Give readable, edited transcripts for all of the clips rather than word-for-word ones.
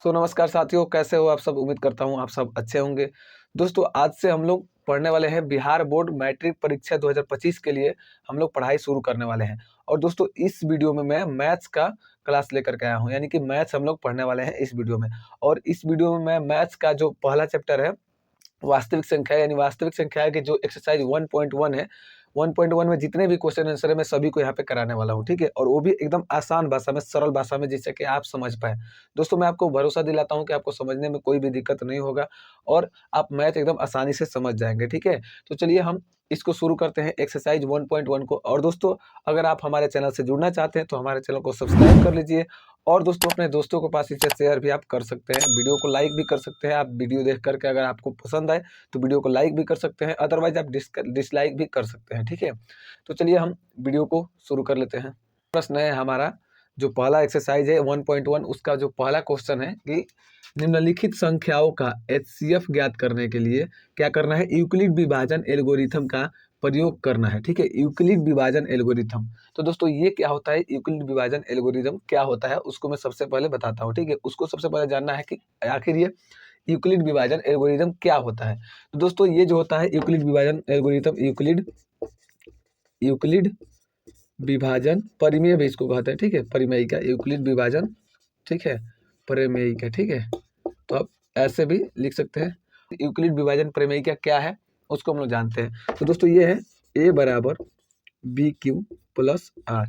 नमस्कार साथियों, कैसे हो आप सब। उम्मीद करता हूँ आप सब अच्छे होंगे। दोस्तों, आज से हम लोग पढ़ने वाले हैं बिहार बोर्ड मैट्रिक परीक्षा 2025 के लिए हम लोग पढ़ाई शुरू करने वाले हैं। और दोस्तों, इस वीडियो में मैं मैथ्स का क्लास लेकर के आया हूँ, यानी कि मैथ्स हम लोग पढ़ने वाले हैं इस वीडियो में। और इस वीडियो में मैं मैथ्स का जो पहला चैप्टर है वास्तविक संख्या, यानी वास्तविक संख्या की जो एक्सरसाइज 1.1 है, 1.1 में जितने भी क्वेश्चन आंसर है मैं सभी को यहाँ पे कराने वाला हूँ, ठीक है। और वो भी एकदम आसान भाषा में, सरल भाषा में, जिससे कि आप समझ पाए। दोस्तों, मैं आपको भरोसा दिलाता हूँ कि आपको समझने में कोई भी दिक्कत नहीं होगा और आप मैथ एकदम आसानी से समझ जाएंगे, ठीक है। तो चलिए हम इसको शुरू करते हैं, एक्सरसाइज 1.1 को। और दोस्तों, अगर आप हमारे चैनल से जुड़ना चाहते हैं तो हमारे चैनल को सब्सक्राइब कर लीजिए। और दोस्तों, अपने दोस्तों के पास इसे शेयर भी आप कर सकते हैं, वीडियो को लाइक भी कर सकते हैं। आप वीडियो देख करके अगर आपको पसंद आए तो वीडियो को लाइक भी कर सकते हैं, अदरवाइज आप डिसलाइक भी कर सकते हैं, ठीक है। तो चलिए हम वीडियो को शुरू कर लेते हैं। प्रश्न है हमारा, जो पहला एक्सरसाइज है 1.1, उसका जो पहला क्वेश्चन है कि निम्नलिखित संख्याओं का एचसीएफ ज्ञात करने के लिए क्या करना है। यूक्लिड विभाजन एल्गोरिथम का प्रयोग करना है, ठीक है। यूक्लिड विभाजन एल्गोरिथम। तो दोस्तों, ये क्या होता है, यूक्लिड विभाजन एल्गोरिथम क्या होता है, उसको मैं सबसे पहले बताता हूँ, ठीक है। उसको सबसे पहले जानना है कि आखिर ये यूक्लिड विभाजन एल्गोरिथम क्या होता है। तो दोस्तों, ये जो होता है यूक्लिड विभाजन एल्गोरिथम, यूक्लिड विभाजन परिमेय भी इसको कहते हैं, ठीक है। परिमेय का यूक्लिड विभाजन, ठीक है, परिमेय का, ठीक है। तो आप ऐसे भी लिख सकते हैं। यूक्लिड विभाजन प्रमेय क्या है उसको हम लोग जानते हैं। तो दोस्तों, ये है a बराबर बी क्यू प्लस आर।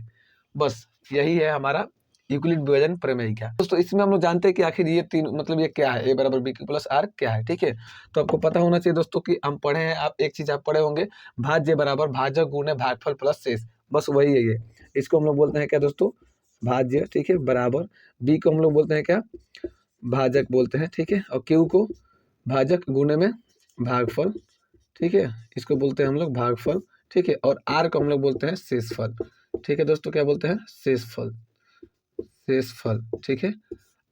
बस यही है हमारा यूक्लिड विभाजन प्रमेय का। दोस्तों, इसमें हम लोग जानते हैं कि आखिर ये तीन मतलब ये क्या है, a बराबर बी क्यू प्लस आर क्या है, ठीक है। तो आपको पता होना चाहिए दोस्तों कि हम पढ़े हैं, आप एक चीज आप पढ़े होंगे, भाज्य बराबर भाजक गुणे भागफल प्लस शेष। बस वही है ये। इसको हम लोग बोलते हैं क्या दोस्तों, भाज्य, ठीक है, बराबर बी को हम लोग बोलते हैं क्या, भाजक बोलते हैं, ठीक है। और क्यू को भाजक गुणे में भागफल, ठीक है, इसको बोलते हैं हम लोग भागफल, ठीक है। और आर को हम लोग बोलते हैं शेषफल, ठीक है दोस्तों। क्या बोलते हैं, शेषफल, शेषफल, ठीक है।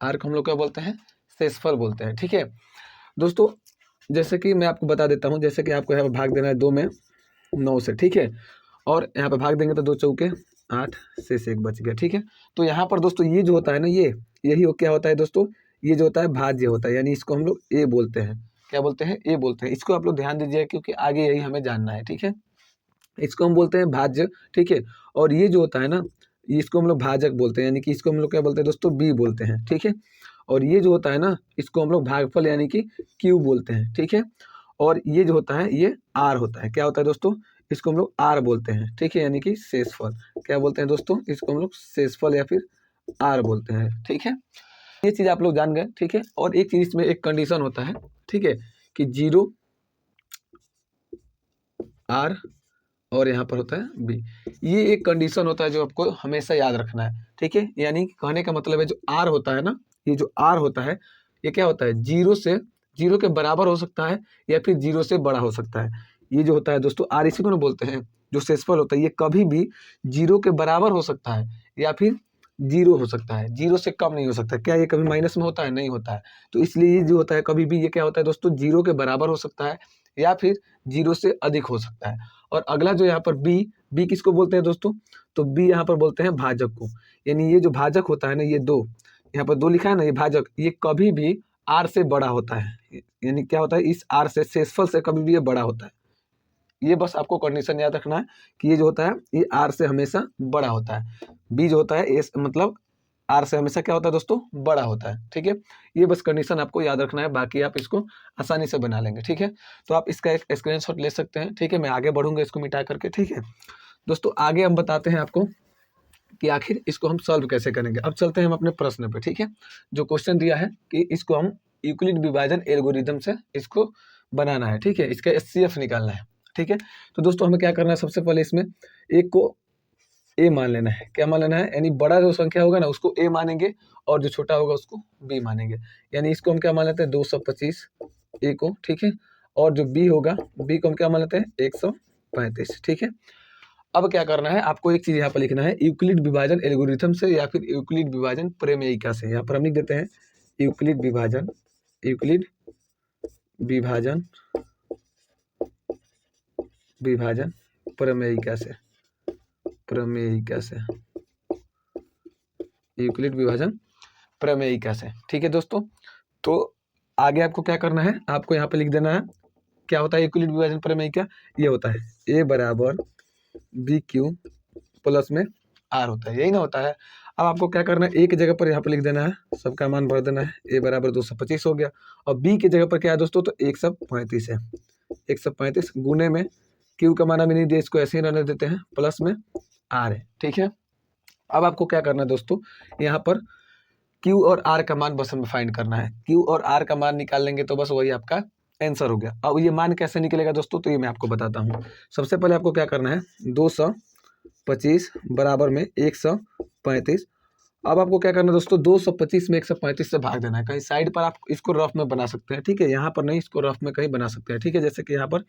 आर को हम लोग क्या बोलते हैं, शेषफल बोलते हैं, ठीक है। दोस्तों, जैसे कि मैं आपको बता देता हूँ, जैसे कि आपको यहाँ पे भाग देना है 2 में 9 से, ठीक है। और यहाँ पे भाग देंगे तो 2 चौके 8, शेष 1 बच गया, ठीक है। तो यहाँ पर दोस्तों ये जो होता है ना, ये यही क्या होता है दोस्तों, ये जो होता है भाज्य होता है, यानी इसको हम लोग ए बोलते हैं। क्या बोलते हैं, ए बोलते हैं। इसको आप लोग ध्यान दीजिए क्योंकि आगे यही हमें जानना है, ठीक है। इसको हम बोलते हैं भाज्य, ठीक है। और ये जो होता है ना, इसको हम लोग भाजक बोलते हैं, यानी कि इसको हम लोग क्या बोलते हैं दोस्तों, बी बोलते हैं, ठीक है। और ये जो होता है ना, इसको हम लोग भागफल यानी कि क्यू बोलते हैं, ठीक है। और ये जो होता है ये आर होता है। क्या होता है दोस्तों, इसको हम लोग आर बोलते हैं, ठीक है, यानी कि शेषफल। क्या बोलते हैं दोस्तों, इसको हम लोग शेषफल या फिर आर बोलते हैं, ठीक है। ये चीज़ आप लोग जान गए, ठीक है। और एक चीज़ इसमें एक कंडीशन होता है, ठीक है, कि 0 आर और यहाँ पर होता है बी। ये एक कंडीशन होता है जो आपको हमेशा याद रखना है, ठीक है। यानी कहने का मतलब है, जो आर होता है ना, ये जो आर होता है, ये क्या होता है, 0 के बराबर हो सकता है या फिर 0 से बड़ा हो सकता है। ये जो होता है दोस्तों आर, इसी को ना बोलते हैं जो शेषफल होता है, ये कभी भी 0 के बराबर हो सकता है या फिर 0 हो सकता है, 0 से कम नहीं हो सकता। क्या ये कभी माइनस में होता है, नहीं होता है। तो इसलिए ये जो होता है कभी भी, ये क्या होता है दोस्तों, 0 के बराबर हो सकता है या फिर 0 से अधिक हो सकता है। और अगला जो यहाँ पर बी किसको बोलते हैं दोस्तों, तो बी यहाँ पर बोलते हैं भाजक को। यानी ये जो भाजक होता है ना, ये 2, यहाँ पर 2 लिखा है ना, ये भाजक, ये कभी भी आर से बड़ा होता है। यानी क्या होता है, इस आर से, शेषफल से कभी भी ये बड़ा होता है। ये बस आपको कंडीशन याद रखना है कि ये जो होता है ये आर से हमेशा बड़ा होता है। बी जो होता है ये मतलब आर से हमेशा क्या होता है दोस्तों, बड़ा होता है, ठीक है। ये बस कंडीशन आपको याद रखना है, बाकी आप इसको आसानी से बना लेंगे, ठीक है। तो आप इसका एक स्क्रीनशॉट ले सकते हैं, ठीक है। मैं आगे बढ़ूंगा इसको मिटा करके, ठीक है। दोस्तों, आगे हम बताते हैं आपको कि आखिर इसको हम सॉल्व कैसे करेंगे। अब चलते हैं हम अपने प्रश्न पे, ठीक है। जो क्वेश्चन दिया है कि इसको हम यूक्लिड विभाजन एल्गोरिथम से इसको बनाना है, ठीक है। इसका एचसीएफ निकालना है, ठीक है। तो दोस्तों, हमें क्या करना है, सबसे पहले इसमें एक को ए मान लेना है। क्या मान लेना है, यानी बड़ा जो संख्या होगा ना उसको ए मानेंगे और जो छोटा होगा उसको बी मानेंगे। यानी इसको हम क्या मान लेते हैं, 225 ए को, ठीक है। और जो बी होगा, बी को हम क्या मान लेते हैं, 135, ठीक है। अब क्या करना है, आपको एक चीज यहाँ पर लिखना है, यूक्लिड विभाजन एल्गोरिथम से या फिर यूक्लिड विभाजन प्रमेयिका से। यहाँ पर हम लिख देते हैं यूक्लिड विभाजन, यूक्लिड विभाजन, विभाजन प्रमेयिका से, प्रमेयिका से, यूक्लिड विभाजन प्रमेयिका से। ठीक है दोस्तों, तो आगे आपको क्या करना है, आपको यहाँ पे लिख देना है क्या होता है यूक्लिड विभाजन प्रमेयिका। ये होता है ए बराबर बी क्यू प्लस में आर होता है, यही ना होता है। अब आपको क्या करना है, एक जगह पर यहाँ पे लिख देना है, सबका मान भर देना है। ए बराबर 225 हो गया, और बी की जगह पर क्या है दोस्तों, तो 135 है। 135 गुने में क्यू का मान अभी नहीं दिया, इसको ऐसे ही रहने देते हैं, प्लस में आर है। ठीक है, अब आपको क्या करना है दोस्तों, यहाँ पर क्यू और आर का मान बस हमें फाइंड करना है। क्यू और आर का मान निकाल लेंगे तो बस वही आपका आंसर हो गया। अब ये मान कैसे निकलेगा दोस्तों, तो ये मैं आपको बताता हूँ। सबसे पहले आपको क्या करना है, 225 बराबर में 135। अब आपको क्या करना है दोस्तों, 225 में 135 से भाग देना है। कहीं साइड पर आप इसको रफ में बना सकते हैं, ठीक है, यहाँ पर नहीं, इसको रफ में कहीं बना सकते हैं। ठीक है, जैसे कि यहाँ पर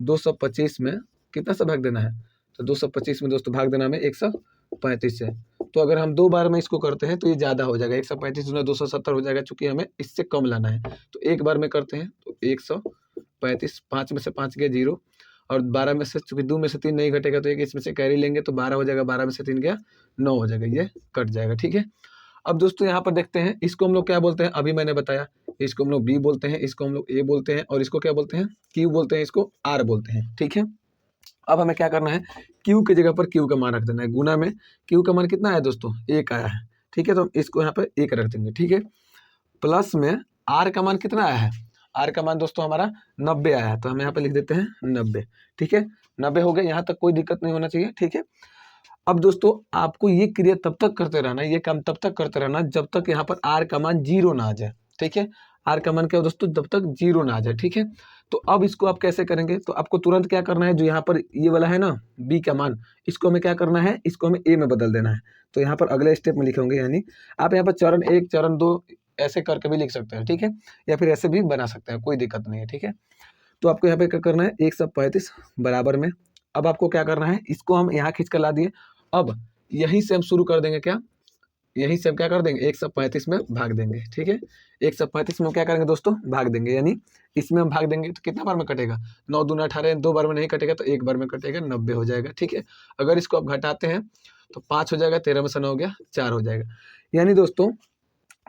225 में कितना से भाग देना है, तो 225 में दोस्तों भाग देना हमें 135 से। तो अगर हम 2 बार में इसको करते हैं तो ये ज़्यादा हो जाएगा, 135 गुना 270 हो जाएगा, चूंकि हमें इससे कम लाना है। तो एक बार में करते हैं तो 135, 5 में से 5 गया 0, और 12 में से, चूंकि 2 में से 3 नहीं घटेगा तो एक इसमें से कैरी लेंगे तो 12 हो जाएगा, 12 में से 3 गया 9 हो जाएगा, ये कट जाएगा। ठीक है, अब दोस्तों यहाँ पर देखते हैं, इसको हम लोग क्या बोलते हैं, अभी मैंने बताया, इसको हम लोग बी बोलते हैं, इसको हम लोग ए बोलते हैं, और इसको क्या बोलते हैं, क्यू बोलते हैं, इसको आर बोलते हैं। ठीक है, अब हमें क्या करना है, क्यू की जगह पर क्यू का मान रख देना है। गुना में क्यू का मान कितना है दोस्तों, 1 आया है। ठीक है, तो हम इसको यहाँ पर 1 रख देंगे। ठीक है, प्लस में आर का मान कितना आया है, आर का मान दोस्तों हमारा 90 आया है, तो हम यहाँ पे लिख देते हैं 90। ठीक है, 90 हो गया, यहाँ तक कोई दिक्कत नहीं होना चाहिए। ठीक है, अब दोस्तों आपको ये क्रिया तब तक करते रहना, ये काम तब तक करते रहना जब तक यहाँ पर आर का मान 0 ना आ जाए। ठीक है, आर का मान क्या हो दोस्तों, जब तक 0 ना आ जाए। ठीक है, तो अब इसको आप कैसे करेंगे, तो आपको तुरंत क्या करना है, जो यहाँ पर ये वाला है ना बी का मान, इसको हमें क्या करना है, इसको हमें ए में बदल देना है। तो यहाँ पर अगले स्टेप में लिखे होंगे, यानी आप यहाँ पर चरण 1 चरण 2 ऐसे करके भी लिख सकते हैं। ठीक है, या फिर ऐसे भी बना सकते हैं, कोई दिक्कत नहीं है। ठीक है, तो आपको यहाँ पे क्या करना है, 135 बराबर में, अब आपको क्या करना है, इसको हम यहाँ खींच कर ला दिए। अब यहीं से हम शुरू कर देंगे, क्या यहीं से हम क्या कर देंगे, 135 में भाग देंगे। ठीक है, 135 में हम क्या करेंगे दोस्तों, भाग देंगे, यानी इसमें हम भाग देंगे तो कितना बार में कटेगा, 9 दूना 18, 2 बार में नहीं कटेगा तो 1 बार में कटेगा, 90 हो जाएगा। ठीक है, अगर इसको आप घटाते हैं तो 5 हो जाएगा, 13 में से 9 हो गया 4 हो जाएगा। यानी दोस्तों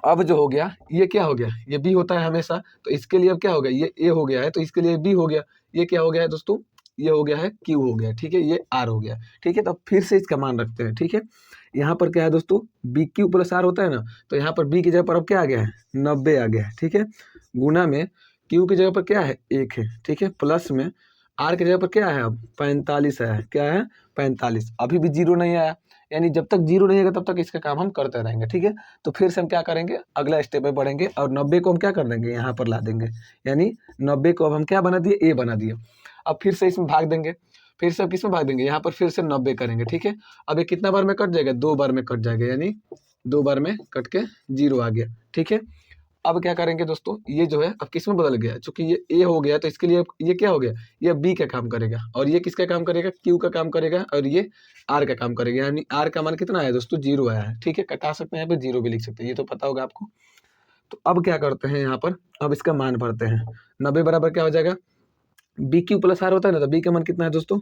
अब जो हो गया, ये क्या हो गया, ये बी होता है हमेशा, तो इसके लिए अब क्या हो गया, ये ए हो गया है, तो इसके लिए बी हो गया। ये क्या हो गया है दोस्तों, ये हो गया है क्यू हो गया। ठीक है, ये आर हो गया। ठीक है, तो अब फिर से इसका मान रखते हैं। ठीक है, यहाँ पर क्या है दोस्तों, बी क्यू प्लस आर होता है ना, तो यहाँ पर बी की जगह पर अब क्या आ गया है, 90 आ गया है। ठीक है, गुना में क्यू की जगह पर क्या है, 1 है। ठीक है, प्लस में आर की जगह पर क्या है, अब 45 आया है, क्या है 45, अभी भी 0 नहीं आया, यानी जब तक 0 नहीं आएगा तब तक इसका काम हम करते रहेंगे। ठीक है, तो फिर से हम क्या करेंगे, अगला स्टेप में बढ़ेंगे और 90 को हम क्या कर देंगे, यहाँ पर ला देंगे, यानी 90 को अब हम क्या बना दिए, ए बना दिए। अब फिर से इसमें भाग देंगे, फिर से अब किस में भाग देंगे, यहाँ पर फिर से 90 करेंगे। ठीक है, अब ये कितना बार में कट जाएगा, 2 बार में कट जाएगा, यानी 2 बार में कट के 0 आ गया। ठीक है, अब क्या करेंगे दोस्तों, ये जो है अब किस में बदल गया, चूंकि ये ए हो गया तो इसके लिए ये क्या हो गया, ये बी का काम करेगा, और ये किसका काम करेगा, क्यू का काम करेगा, और ये आर का काम करेगा, यानी आर का मान कितना आया दोस्तों, 0 आया है। ठीक है, कटा सकते हैं, यहाँ पे 0 भी लिख सकते हैं, ये तो पता होगा आपको। तो अब क्या करते हैं, यहाँ पर अब इसका मान भरते हैं। 90 बराबर क्या हो जाएगा, बी क्यू प्लस आर होता है ना, तो बी का मान कितना है दोस्तों,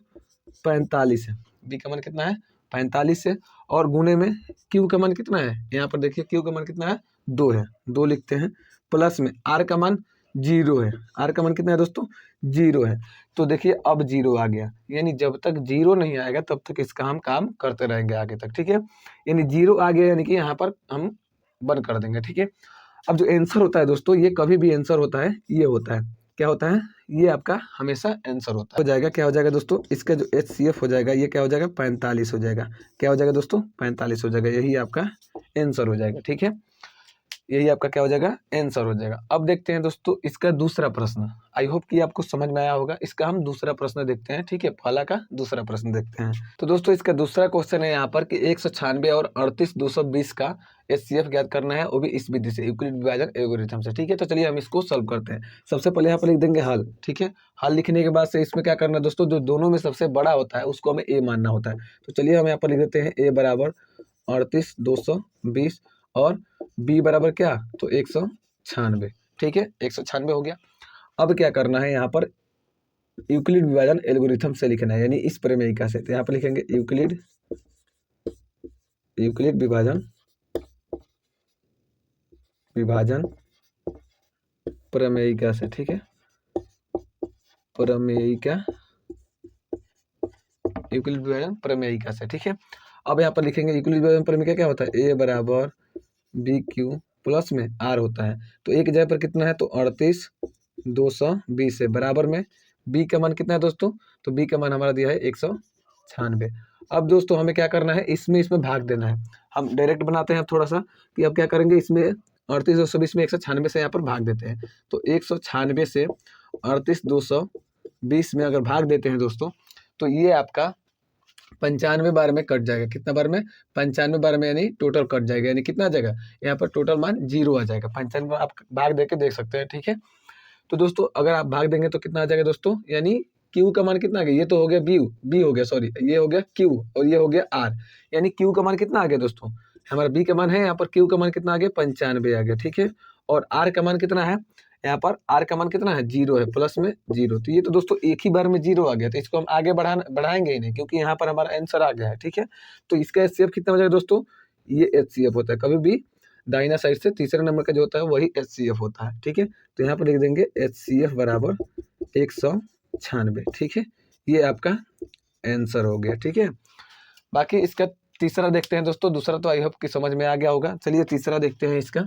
45 है। बी का मान कितना है, 45 है, और गुने में क्यू का मान कितना है, यहाँ पर देखिए क्यू का मान कितना है, 2 है, 2 लिखते हैं, प्लस में आर का मान 0 है। आर का मान कितना है दोस्तों, 0 है। तो देखिए अब 0 आ गया, यानी जब तक 0 नहीं आएगा तब तक इसका हम काम करते रहेंगे आगे तक। ठीक है, यानी 0 आ गया, यानी कि यहाँ पर हम बंद कर देंगे। ठीक है, अब जो आंसर होता है दोस्तों, ये कभी भी आंसर होता है, ये होता है, क्या होता है, ये आपका हमेशा आंसर होता है। हो जाएगा, क्या हो जाएगा दोस्तों, इसका जो HCF हो जाएगा, ये क्या हो जाएगा, 45 हो जाएगा। क्या हो जाएगा दोस्तों, 45 हो जाएगा, यही आपका आंसर हो जाएगा। ठीक है, यही आपका क्या हो जाएगा, आंसर हो जाएगा। अब देखते हैं दोस्तों इसका दूसरा प्रश्न, आई होप कि आपको समझ में आया होगा। इसका हम दूसरा प्रश्न देखते हैं। ठीक है, पहला का दूसरा प्रश्न देखते हैं। तो दोस्तों इसका दूसरा क्वेश्चन है यहाँ पर कि 196 और 38,220 का HCF ज्ञात करना है, वो भी इस विधि से, यूक्लिड विभाजन एल्गोरिथम से। ठीक है, तो चलिए हम इसको सॉल्व करते हैं। सबसे पहले यहाँ पर लिख देंगे हल। ठीक है, हल लिखने के बाद से इसमें क्या करना है दोस्तों, जो दोनों में सबसे बड़ा होता है उसको हमें ए मानना होता है। तो चलिए हम यहाँ पर लिख देते हैं ए बराबर 38,220 और बी बराबर क्या, तो 196। ठीक है, 196 हो गया। अब क्या करना है, यहाँ पर यूक्लिड विभाजन एल्गोरिथम से लिखना है, यानी इस प्रमेयिका से। तो यहाँ पर लिखेंगे यूक्लिड विभाजन विभाजन प्रमेयिका से, ठीक है, प्रमेयिका, यूक्लिड विभाजन प्रमेयिका से, ठीक है। अब यहाँ पर लिखेंगे यूक्लिड विभाजन प्रमेयिका क्या होता है, ए बराबर बी क्यू प्लस में आर होता है। तो एक जगह पर कितना है, तो 38 220 है, बराबर में बी का मान कितना है दोस्तों, तो बी का मान हमारा दिया है 196। अब दोस्तों हमें क्या करना है, इसमें भाग देना है। हम डायरेक्ट बनाते हैं थोड़ा सा कि अब क्या करेंगे, इसमें 38 220 में 196 से यहाँ पर भाग देते हैं। तो 196 से 38 220 में अगर भाग देते हैं दोस्तों, तो ये आपका 95 बार में कट जाएगा। कितना बार में, 95 बार में, यानी टोटल कट जाएगा। यानी कितना आ जाएगा, यहाँ पर टोटल मान 0 आ जाएगा। 95 आप भाग दे के देख सकते हैं, ठीक है। तो दोस्तों अगर आप भाग देंगे तो कितना आ जाएगा दोस्तों, यानी क्यू का मान कितना आ गया, ये तो हो गया बी हो गया, सॉरी ये हो गया क्यू और ये हो गया आर। यानी क्यू का मान कितना आ गया दोस्तों, हमारा बी का मान है, यहाँ पर क्यू का मान कितना आ गया, 95 आ गया, ठीक है। और आर का मान कितना है, यहाँ पर आर का मान कितना है, 0 है, प्लस में 0। तो ये तो दोस्तों एक ही बार में 0 आ गया, तो इसको हम आगे बढ़ाएंगे ही नहीं, क्योंकि यहाँ पर हमारा आंसर आ गया है, ठीक है। तो इसका एचसीएफ कितना हो जाएगा दोस्तों, ये एचसीएफ होता है, कभी भी दाहिना साइड से तीसरे नंबर का जो होता है वही एचसीएफ होता है, ठीक है। तो यहाँ पर लिख देंगे एचसीएफ बराबर 196, ठीक है। ये आपका आंसर हो गया, ठीक है। बाकी इसका तीसरा देखते हैं दोस्तों, दूसरा तो आई होप कि समझ में आ गया होगा। चलिए तीसरा देखते हैं इसका।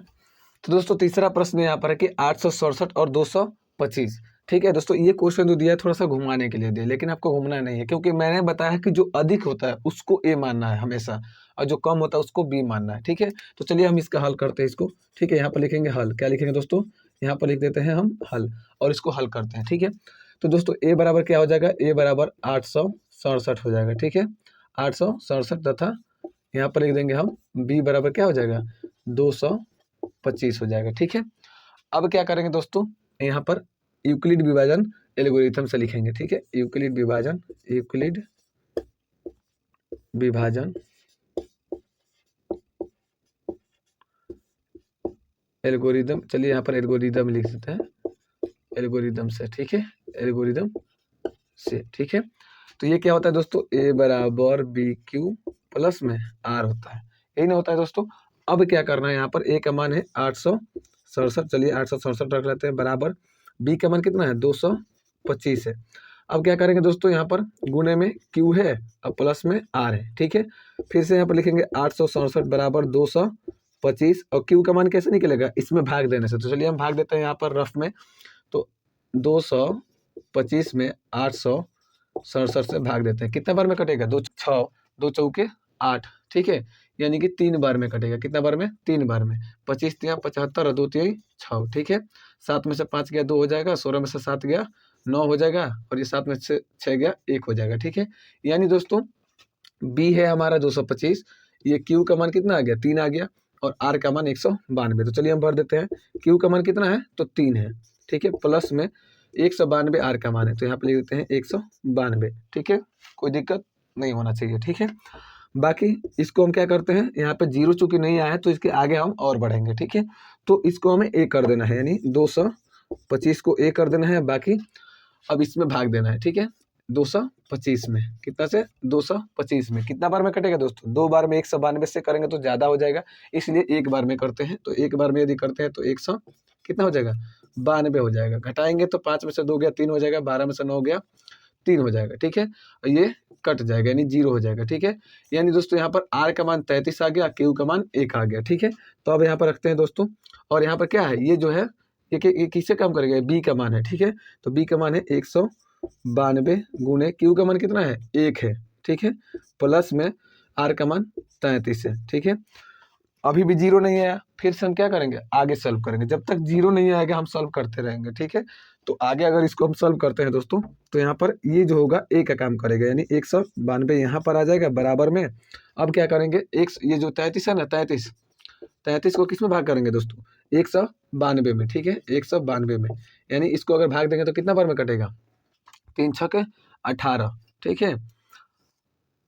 तो दोस्तों तीसरा प्रश्न यहाँ पर है कि 867 और 225, ठीक है दोस्तों। ये क्वेश्चन जो दिया है थोड़ा सा घुमाने के लिए दिया, लेकिन आपको घूमना नहीं है, क्योंकि मैंने बताया कि जो अधिक होता है उसको ए मानना है हमेशा, और जो कम होता है उसको बी मानना है, ठीक है। तो चलिए हम इसका हल करते हैं इसको, ठीक है। यहाँ पर लिखेंगे हल, क्या लिखेंगे दोस्तों, यहाँ पर लिख देते हैं हम हल, और इसको हल करते हैं, ठीक है। तो दोस्तों ए बराबर क्या हो जाएगा, ए बराबर 867 हो जाएगा, ठीक है, 867 तथा यहाँ पर लिख देंगे हम बी बराबर क्या हो जाएगा, 225 हो जाएगा, ठीक है। अब क्या करेंगे दोस्तों, यहाँ पर यूक्लिड विभाजन एल्गोरिथम से लिखेंगे, ठीक है। यूक्लिड विभाजन एल्गोरिदम, चलिए यहाँ पर एल्गोरिदम लिख देते हैं, एल्गोरिदम से, ठीक है, एल्गोरिदम से, ठीक है। तो ये क्या होता है दोस्तों, ए बराबर बी क्यू प्लस में आर होता है, यही ना होता है दोस्तों। अब क्या करना है, यहाँ पर ए का मान है 867, चलिए 867 रख लेते हैं, बराबर बी का मान कितना है, 225 है। अब क्या करेंगे दोस्तों, यहाँ पर गुणे में क्यू है और प्लस में आर है, ठीक है। फिर से यहाँ पर लिखेंगे 867 बराबर 225, और क्यू का मान कैसे निकलेगा, इसमें भाग देने से। तो चलिए हम भाग देते हैं यहाँ पर रफ में। तो 225 में 867 से भाग देते हैं, कितना बार में कटेगा, 2 चौके 8, ठीक है। यानी कि 3 बार में कटेगा, कितना बार में, 3 बार में। 25 तिया 75 और 2 तिया 6, ठीक है। 7 में से 5 गया 2 हो जाएगा, 16 में से 7 गया 9 हो जाएगा, और ये 7 में से 6 गया 1 हो जाएगा, ठीक है। यानी दोस्तों बी है हमारा 225, ये क्यू का मान कितना आ गया, 3 आ गया, और आर का मान 192। तो चलिए हम भर देते हैं, क्यू का मान कितना है, तो 3 है, ठीक है, प्लस में 192 आर का मान है, तो यहाँ पे लिख देते हैं 192, ठीक है। कोई दिक्कत नहीं होना चाहिए, ठीक है। बाकी इसको हम क्या करते हैं, यहाँ पे 0 चूंकि नहीं आया है तो इसके आगे हम और बढ़ेंगे, ठीक है। तो इसको हमें ए कर देना है, यानी 225 को ए कर देना है, बाकी अब इसमें भाग देना है, ठीक है। 225 में कितना से, 225 में कितना बार में कटेगा दोस्तों, 2 बार में। 192 से करेंगे तो ज़्यादा हो जाएगा, इसलिए एक बार में करते हैं। तो एक बार में यदि करते हैं तो 100 कितना हो जाएगा, 92 हो जाएगा। घटाएंगे तो 5 में से 2 गया 3 हो जाएगा, 12 में से 9 गया 3 हो जाएगा, ठीक है। और ये कट जाएगा, यानी 0 हो जाएगा, ठीक है। यानी दोस्तों यहाँ पर आर का मान 33 आ गया, क्यू का मान 1 आ गया, ठीक है। तो अब यहाँ पर रखते हैं दोस्तों, और यहाँ पर क्या है, ये जो है ये किससे कम करेगा, बी का मान है, ठीक है। तो बी का मान है 192 गुणे क्यू का मान कितना है, 1 है, ठीक है, प्लस में आर का मान 33 है, ठीक है। अभी भी 0 नहीं आया, फिर से हम क्या करेंगे, आगे सॉल्व करेंगे। जब तक 0 नहीं आएगा हम सॉल्व करते रहेंगे, ठीक है। तो आगे अगर इसको हम सॉल्व करते हैं दोस्तों, तो यहाँ पर ये जो होगा ए का काम करेगा, यानी 192 यहाँ पर आ जाएगा बराबर में। अब क्या करेंगे, ये जो 33 है ना, 33 को किस में भाग करेंगे दोस्तों, 192 में, ठीक है, 192 में। यानी इसको अगर भाग देंगे तो कितना बार में कटेगा, 3 छक 18, ठीक है,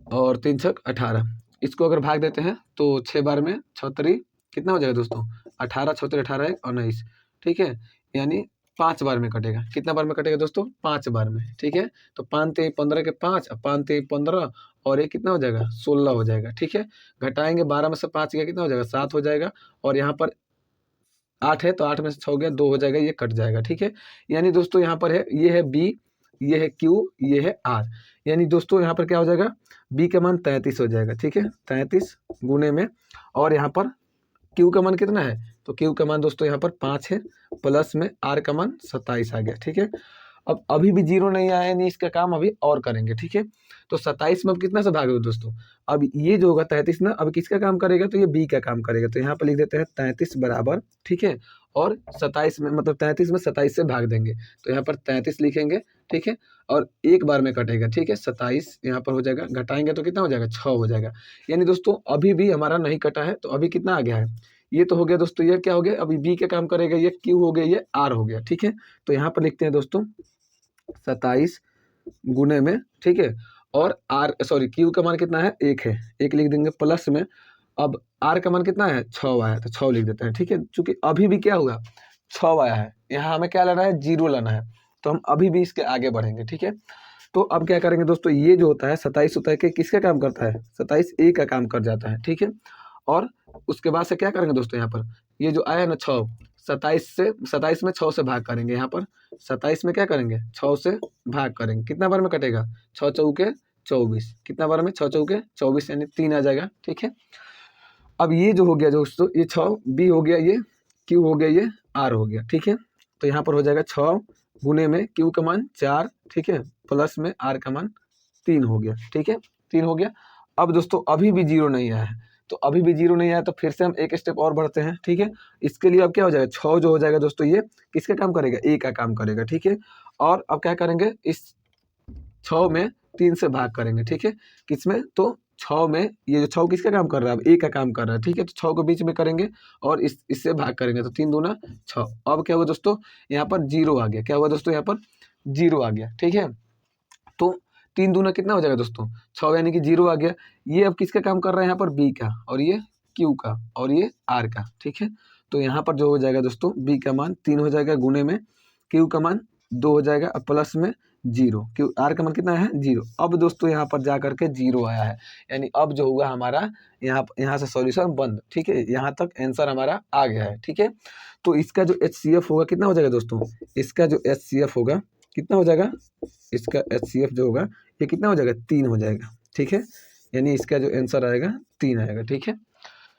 और 3 छक 18। इसको अगर भाग देते हैं तो 6 बार में 6 कितना हो जाएगा दोस्तों, 18 6 18 1 19, ठीक है। यानी 5 बार में कटेगा, कितना बार में कटेगा दोस्तों, 5 बार में, ठीक है। तो 5 3 15 के 5, 5 3 15, और ये कितना हो जाएगा, 16 हो जाएगा, ठीक है। घटाएंगे 12 में से 5 गया कितना हो जाएगा, 7 हो जाएगा, और यहाँ पर 8 है तो 8 में से 6 गया 2 हो जाएगा, ये कट जाएगा। ठीक है, यानी दोस्तों यहाँ पर है, ये है बी, ये है क्यू, ये है आर। यानी दोस्तों यहाँ पर क्या हो जाएगा, बी का मान 33 हो जाएगा। ठीक है, 33 गुने में, और यहाँ पर क्यू का मान कितना है, तो क्यू का मान दोस्तों यहाँ पर 5 है, प्लस में आर का मान 27 आ गया। ठीक है, अब अभी भी जीरो नहीं आया, यानी इसका काम अभी और करेंगे। ठीक है, तो 27 में अब कितना से भागोगे दोस्तों, अब ये जो होगा 33 ना, अब किसका काम करेगा, तो ये बी का काम करेगा। तो यहाँ पर लिख देते हैं 33 बराबर, ठीक है, और 27 में मतलब 33 में 27 से भाग देंगे, तो यहाँ पर 33 लिखेंगे। ठीक है, और एक बार में कटेगा। ठीक है, 27 यहाँ पर हो जाएगा, घटाएंगे तो कितना हो जाएगा, 6 हो जाएगा। यानी दोस्तों अभी भी हमारा नहीं कटा है, तो अभी कितना आ गया है, ये तो हो गया दोस्तों, ये क्या हो गया, अभी बी का काम करेगा, ये क्यू हो गया, ये आर हो गया। ठीक है, तो यहाँ पर लिखते हैं दोस्तों 27 गुने में, ठीक है, और आर सॉरी क्यू का मान कितना है, 1 है, 1 लिख देंगे, प्लस में अब आर का मान कितना है, 6 आया है, तो 6 लिख देते हैं। ठीक है, चूंकि अभी भी क्या हुआ, 6 आया है, यहाँ हमें क्या लाना है, 0 लाना है, तो हम अभी भी इसके आगे बढ़ेंगे। ठीक है, तो अब क्या करेंगे दोस्तों, ये जो होता है 27 होता है कि किसका काम करता है, 27 ए का काम कर जाता है। ठीक है, और उसके बाद से क्या करेंगे दोस्तों, यहाँ पर ये जो आया ना 6, 27 में 6 से भाग करेंगे, यहाँ पर 27 में क्या करेंगे, 6 से भाग करेंगे, कितना बार में कटेगा, 6 चौके 24, कितना बार में, 6 चौके 24, यानी 3 आ जाएगा। ठीक है, अब ये जो हो गया दोस्तों, ये 6 बी हो गया, ये क्यू हो गया, ये आर हो गया। ठीक है, तो यहाँ पर हो जाएगा 6 गुने में क्यू का मान 4, ठीक है, प्लस में आर का मान 3 हो गया। ठीक है, 3 हो गया। अब दोस्तों अभी भी 0 नहीं आया है, तो अभी भी 0 नहीं आया, तो फिर से हम एक स्टेप और बढ़ते हैं। ठीक है, इसके लिए अब क्या हो जाएगा, 6 जो हो जाएगा दोस्तों, ये किसका काम करेगा, ए का काम करेगा। ठीक है, और अब क्या करेंगे, इस 6 में 3 से भाग करेंगे। ठीक है, किसमें, तो 6 में, ये जो 6 किसका काम कर रहा है, अब ए का काम कर रहा है। ठीक है, तो 6 को बीच में करेंगे और इससे भाग करेंगे, तो 3 दूना 6। अब क्या हुआ दोस्तों, यहाँ पर 0 आ गया, क्या हुआ दोस्तों, यहाँ पर 0 आ गया। ठीक है, तो 3 दूना कितना हो जाएगा दोस्तों, 6, यानी कि 0 आ गया। ये अब किसका काम कर रहा है, यहाँ पर बी का, और ये क्यू का, और ये आर का। ठीक है, तो यहाँ पर जो हो जाएगा दोस्तों, बी का मान 3 हो जाएगा गुने में, क्यू का मान 2 हो जाएगा, अब प्लस में 0, क्यू आर का मान कितना है, 0। अब दोस्तों यहाँ पर जा करके 0 आया है, यानी अब जो हुआ हमारा, यहाँ से सॉल्यूशन बंद। ठीक है, यहाँ तक आंसर हमारा आ गया है। ठीक है, तो इसका जो HCF होगा कितना हो जाएगा दोस्तों, इसका जो HCF होगा कितना हो जाएगा, इसका HCF जो होगा ये कितना हो जाएगा, 3 हो जाएगा। ठीक है, यानी इसका जो आंसर आएगा 3 आएगा। ठीक है,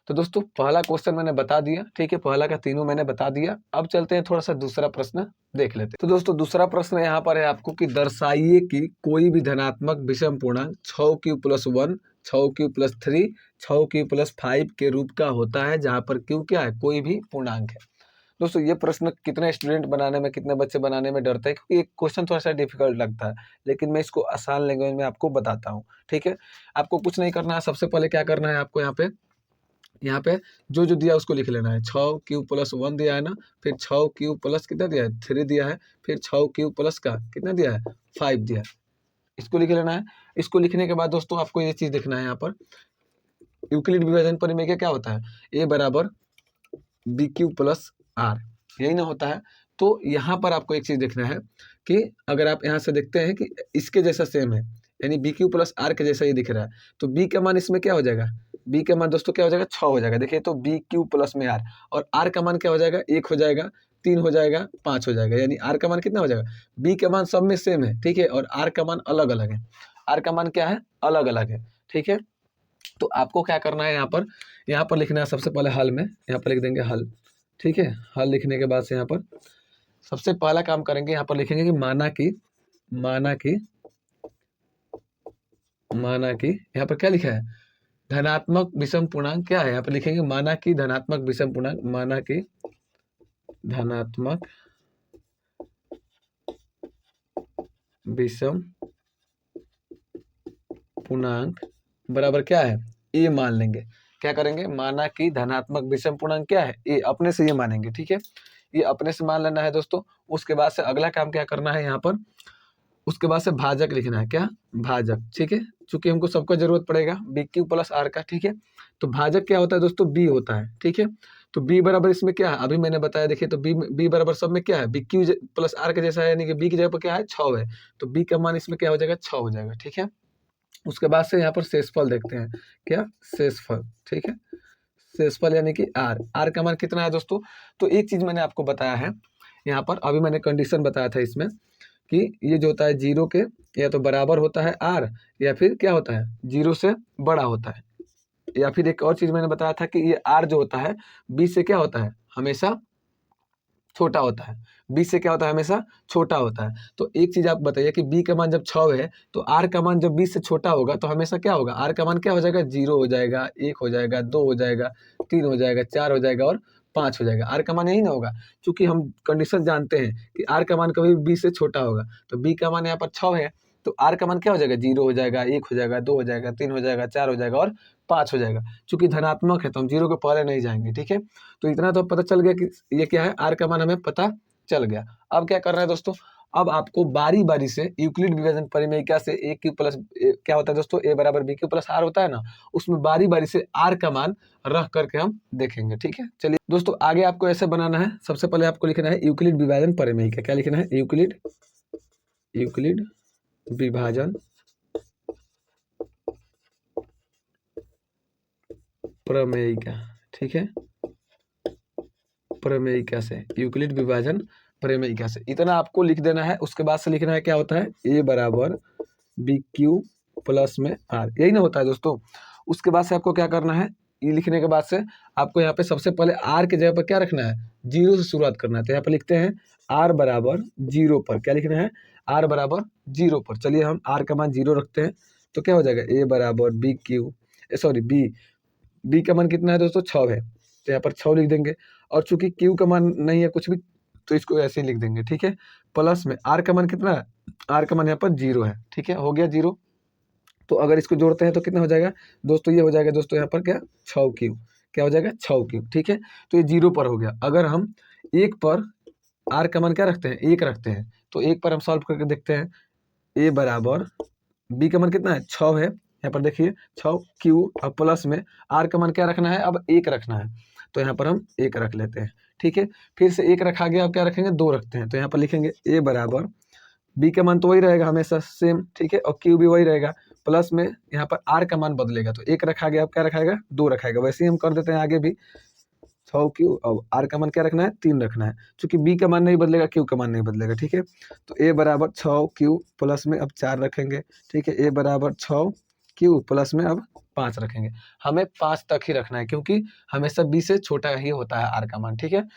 तो दोस्तों पहला क्वेश्चन मैंने बता दिया। ठीक है, पहला का तीनों मैंने बता दिया। अब चलते हैं थोड़ा सा दूसरा प्रश्न देख लेते हैं। तो दोस्तों दूसरा प्रश्न यहाँ पर है आपको कि दर्शाइए कि कोई भी धनात्मक विषम पूर्णांक 6q+1, 6q+3, 6q+5 के रूप का होता है, जहाँ पर q क्या है, कोई भी पूर्णांक है। दोस्तों ये प्रश्न कितने स्टूडेंट बनाने में, कितने बच्चे बनाने में डरते हैं, क्योंकि ये क्वेश्चन थोड़ा सा डिफिकल्ट लगता है, लेकिन मैं इसको आसान लैंग्वेज में आपको बताता हूँ। ठीक है, आपको कुछ नहीं करना है, सबसे पहले क्या करना है आपको, यहाँ पे जो जो दिया उसको लिख लेना है। 6q+1 दिया है ना, फिर 6q+ कितना दिया है, 3 दिया है, फिर 6q+ का कितना दिया है, 5 दिया है, इसको लिख लेना है। इसको लिखने के बाद दोस्तों आपको ये चीज़ देखना है, यहाँ पर यूक्लिड विभाजन परिमेय क्या होता है, a बराबर BQ+R, यही ना होता है। तो यहाँ पर आपको एक चीज़ देखना है कि अगर आप यहाँ से देखते हैं कि इसके जैसा सेम है, यानी BQ+R के जैसा ये दिख रहा है, तो B का मान इसमें क्या हो जाएगा, B का मान दोस्तों क्या हो जाएगा, 6 हो जाएगा। देखिए तो BQ+ में R, और R का मान क्या हो जाएगा, 1 हो जाएगा, 3 हो जाएगा, 5 हो जाएगा, यानी R का मान कितना हो जाएगा, B का मान सब में सेम है, ठीक है, और R का मान अलग अलग है। R का मान क्या है, अलग अलग है। ठीक है, तो आपको क्या करना है, यहाँ पर लिखना है सबसे पहले हल में, यहाँ पर लिख देंगे हल। ठीक है, हल लिखने के बाद से यहाँ पर सबसे पहला काम करेंगे, यहाँ पर लिखेंगे कि माना कि यहाँ पर क्या लिखा है, धनात्मक विषम पूर्णांक क्या है, यहाँ पर लिखेंगे माना कि धनात्मक विषम पूर्णांक, माना कि धनात्मक विषम पूर्णांक बराबर क्या है, ए मान लेंगे। क्या करेंगे, माना कि धनात्मक विषम पूर्णांक क्या है, ए, अपने से ये मानेंगे। ठीक है, ये अपने से मान लेना है दोस्तों। उसके बाद से अगला काम क्या करना है, यहाँ पर उसके बाद से भाजक लिखना है, क्या, भाजक। ठीक है, चूंकि हमको सबका जरूरत पड़ेगा BQ+R का। ठीक है, तो भाजक क्या होता है दोस्तों, B होता है। ठीक है, तो B बराबर इसमें क्या है, अभी मैंने बताया, देखिए तो B बराबर सब में क्या है, BQ+R के जैसा है, यानी कि B की जगह पर क्या है, 6 है, तो B का मान इसमें क्या हो जाएगा, 6 हो जाएगा। ठीक है, उसके बाद से यहाँ पर शेषफल देखते हैं, क्या, शेषफल। ठीक है, शेषफल यानी कि आर का मान कितना है दोस्तों। तो एक चीज़ मैंने आपको बताया है यहाँ पर, अभी मैंने कंडीशन बताया था इसमें कि ये जो होता है 0 के या तो बराबर होता है आर, या फिर क्या होता है 0 से बड़ा होता है, या फिर एक और चीज़ मैंने बताया था कि ये आर जो होता है 20 से क्या होता है हमेशा छोटा होता है, 20 से क्या होता है हमेशा छोटा होता है। तो एक चीज़ आप बताइए कि बी का मान जब 6 है तो आर का मान जब 20 से छोटा होगा तो हमेशा क्या होगा, आर का मान क्या हो जाएगा, 0 हो जाएगा, 1 हो जाएगा, 2 हो जाएगा, 3 हो जाएगा, 4 हो जाएगा और 5 हो जाएगा। आर का मान यही ना होगा, क्योंकि हम कंडीशन जानते हैं कि आर का मान कभी भी 20 से छोटा होगा। तो बी का मान यहाँ पर 6 है तो आर का मान क्या हो जाएगा, 0 हो जाएगा, 1 हो जाएगा, 2 हो जाएगा, 3 हो जाएगा, 4 हो जाएगा और 5 हो जाएगा। चूंकि धनात्मक है तो हम 0 के पहले नहीं जाएंगे, ठीक है। तो इतना तो पता चल गया कि ये क्या है, आर का मान हमें पता चल गया। अब क्या कर रहे हैं दोस्तों, अब आपको बारी बारी से यूक्लिड विभाजन परिमेयिका से ए क्यू प्लस क्या होता है दोस्तों, ए बराबर बी क्यू प्लस आर होता है ना, उसमें बारी बारी से आर का मान रख करके हम देखेंगे, ठीक है। चलिए दोस्तों आगे आपको ऐसे बनाना है, सबसे पहले आपको लिखना है यूक्लिड विभाजन परिमेयिका। क्या लिखना है, यूक्लिड विभाजन प्रमेयिका, ठीक है, प्रमेयिका से, यूक्लिड विभाजन प्रमेयिका से इतना आपको लिख देना है। उसके बाद से लिखना है क्या होता है, ए बराबर बी क्यू प्लस में आर, यही ना होता है दोस्तों। उसके बाद से आपको क्या करना है, ये लिखने के बाद से आपको यहाँ पे सबसे पहले आर के जगह पर क्या रखना है, 0 से शुरुआत करना है। तो यहाँ पर लिखते हैं आर बराबर 0 पर, क्या लिखना है, आर बराबर 0 पर। चलिए हम आर का मान 0 रखते हैं तो क्या हो जाएगा, ए बराबर बी क्यू सॉरी बी का मान कितना है दोस्तों, 6 है, तो यहाँ पर 6 लिख देंगे। और चूंकि क्यू का मान नहीं है कुछ भी तो इसको ऐसे ही लिख देंगे, ठीक है। प्लस में आर का मान कितना है, आर का मान यहाँ पर 0 है, ठीक है, हो गया 0। तो अगर इसको जोड़ते हैं तो कितना हो जाएगा दोस्तों, ये हो जाएगा दोस्तों यहाँ पर क्या 6 क्यू, क्या हो जाएगा 6 क्यू, ठीक है। तो ये 0 पर हो गया। अगर हम 1 पर आर का मान क्या रखते हैं, 1 रखते हैं, तो 1 पर हम सॉल्व करके देखते हैं। ए बराबर बी का मान कितना है, 6 है, यहाँ पर देखिए 6 क्यू, और प्लस में आर का मान क्या रखना है, अब 1 रखना है, तो यहाँ पर हम 1 रख लेते हैं, ठीक है। फिर से 1 रखा गया, अब क्या रखेंगे, 2 रखते हैं, तो यहाँ पर लिखेंगे ए बराबर बी का मान तो वही रहेगा हमेशा सेम, ठीक है, और क्यू भी वही रहेगा, प्लस में यहाँ पर आर का मान बदलेगा, तो 1 रखा गया, अब क्या रखाएगा, 2 रखाएगा। वैसे ही हम कर देते हैं आगे भी, 6 क्यू, अब आर का मान क्या रखना है, 3 रखना है, क्योंकि बी का मान नहीं बदलेगा, क्यू का मान नहीं बदलेगा, ठीक है। तो ए बराबर 6 क्यू प्लस में अब 4 रखेंगे, ठीक है, ए बराबर 6 क्यू प्लस में अब 5 रखेंगे। हमें 5 तक ही रखना है क्योंकि हमेशा बी से छोटा ही होता है आर का मान, ठीक है।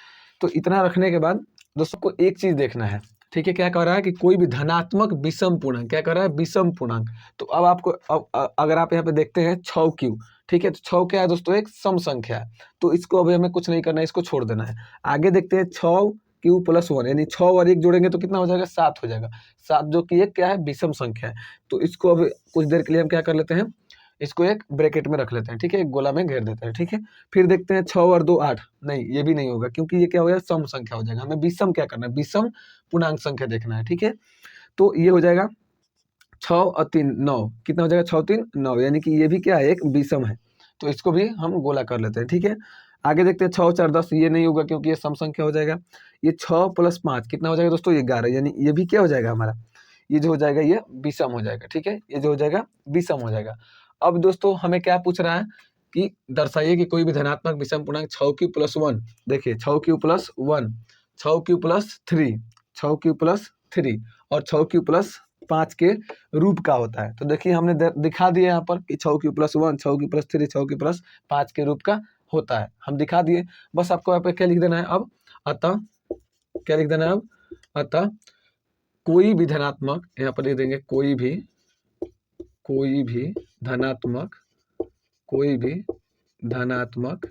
तो इतना रखने के बाद दोस्तों को एक चीज देखना है, ठीक है, क्या कह रहा है कि कोई भी धनात्मक विषम पूर्णांक, क्या कर रहा है, विषम पूर्णांक। तो अब आपको अगर आप यहाँ पे देखते हैं 6 क्यू, ठीक है, तो 6 क्या है दोस्तों, एक सम संख्या है, तो इसको अभी हमें कुछ नहीं करना है, इसको छोड़ देना है। आगे देखते हैं 6 क्यू प्लस 1, यानी 6 और 1 जोड़ेंगे तो कितना हो जाएगा, 7 हो जाएगा, 7 जो कि एक क्या है, विषम संख्या है। तो इसको अब कुछ देर के लिए हम क्या कर लेते हैं, इसको एक ब्रैकेट में रख लेते हैं, ठीक है, एक गोला में घेर देते हैं, ठीक है। फिर देखते हैं 6 और 2 8, नहीं ये भी नहीं होगा क्योंकि ये क्या हो गया, सम संख्या हो जाएगा। हमें विषम क्या करना है, विषम पूर्णांक संख्या देखना है, ठीक है। तो ये हो जाएगा 6 और 3 9, कितना हो जाएगा, 6 3 9, यानी कि ये भी क्या है, एक विषम है, तो इसको भी हम गोला कर लेते हैं, ठीक है। आगे देखते हैं 6 4 10, ये नहीं होगा क्योंकि ये सम संख्या हो जाएगा। ये 6 प्लस 5 कितना हो जाएगा दोस्तों, ये 11, यानी ये भी क्या हो जाएगा हमारा, ये जो हो जाएगा ये विषम हो जाएगा, ठीक है, ये जो हो जाएगा विषम हो जाएगा। अब दोस्तों हमें क्या पूछ रहा है कि दर्शाइए कि कोई भी धनात्मक विषम पूर्णांक 6 क्यू प्लस 1, देखिए 6 Q plus 1, 6 Q plus 3, 6 Q plus 3 और 6 क्यू प्लस 5 के रूप का होता है। तो देखिए हमने दिखा दिया यहाँ पर कि 6 Q plus 1, 6 Q plus 3, 6 Q plus 5 के रूप का होता है, हम दिखा दिए। बस आपको यहाँ पे क्या लिख देना है अब, अतः क्या लिख देना है अब, अतः कोई भी धनात्मक, यहाँ पर लिख देंगे कोई भी धनात्मक, कोई भी धनात्मक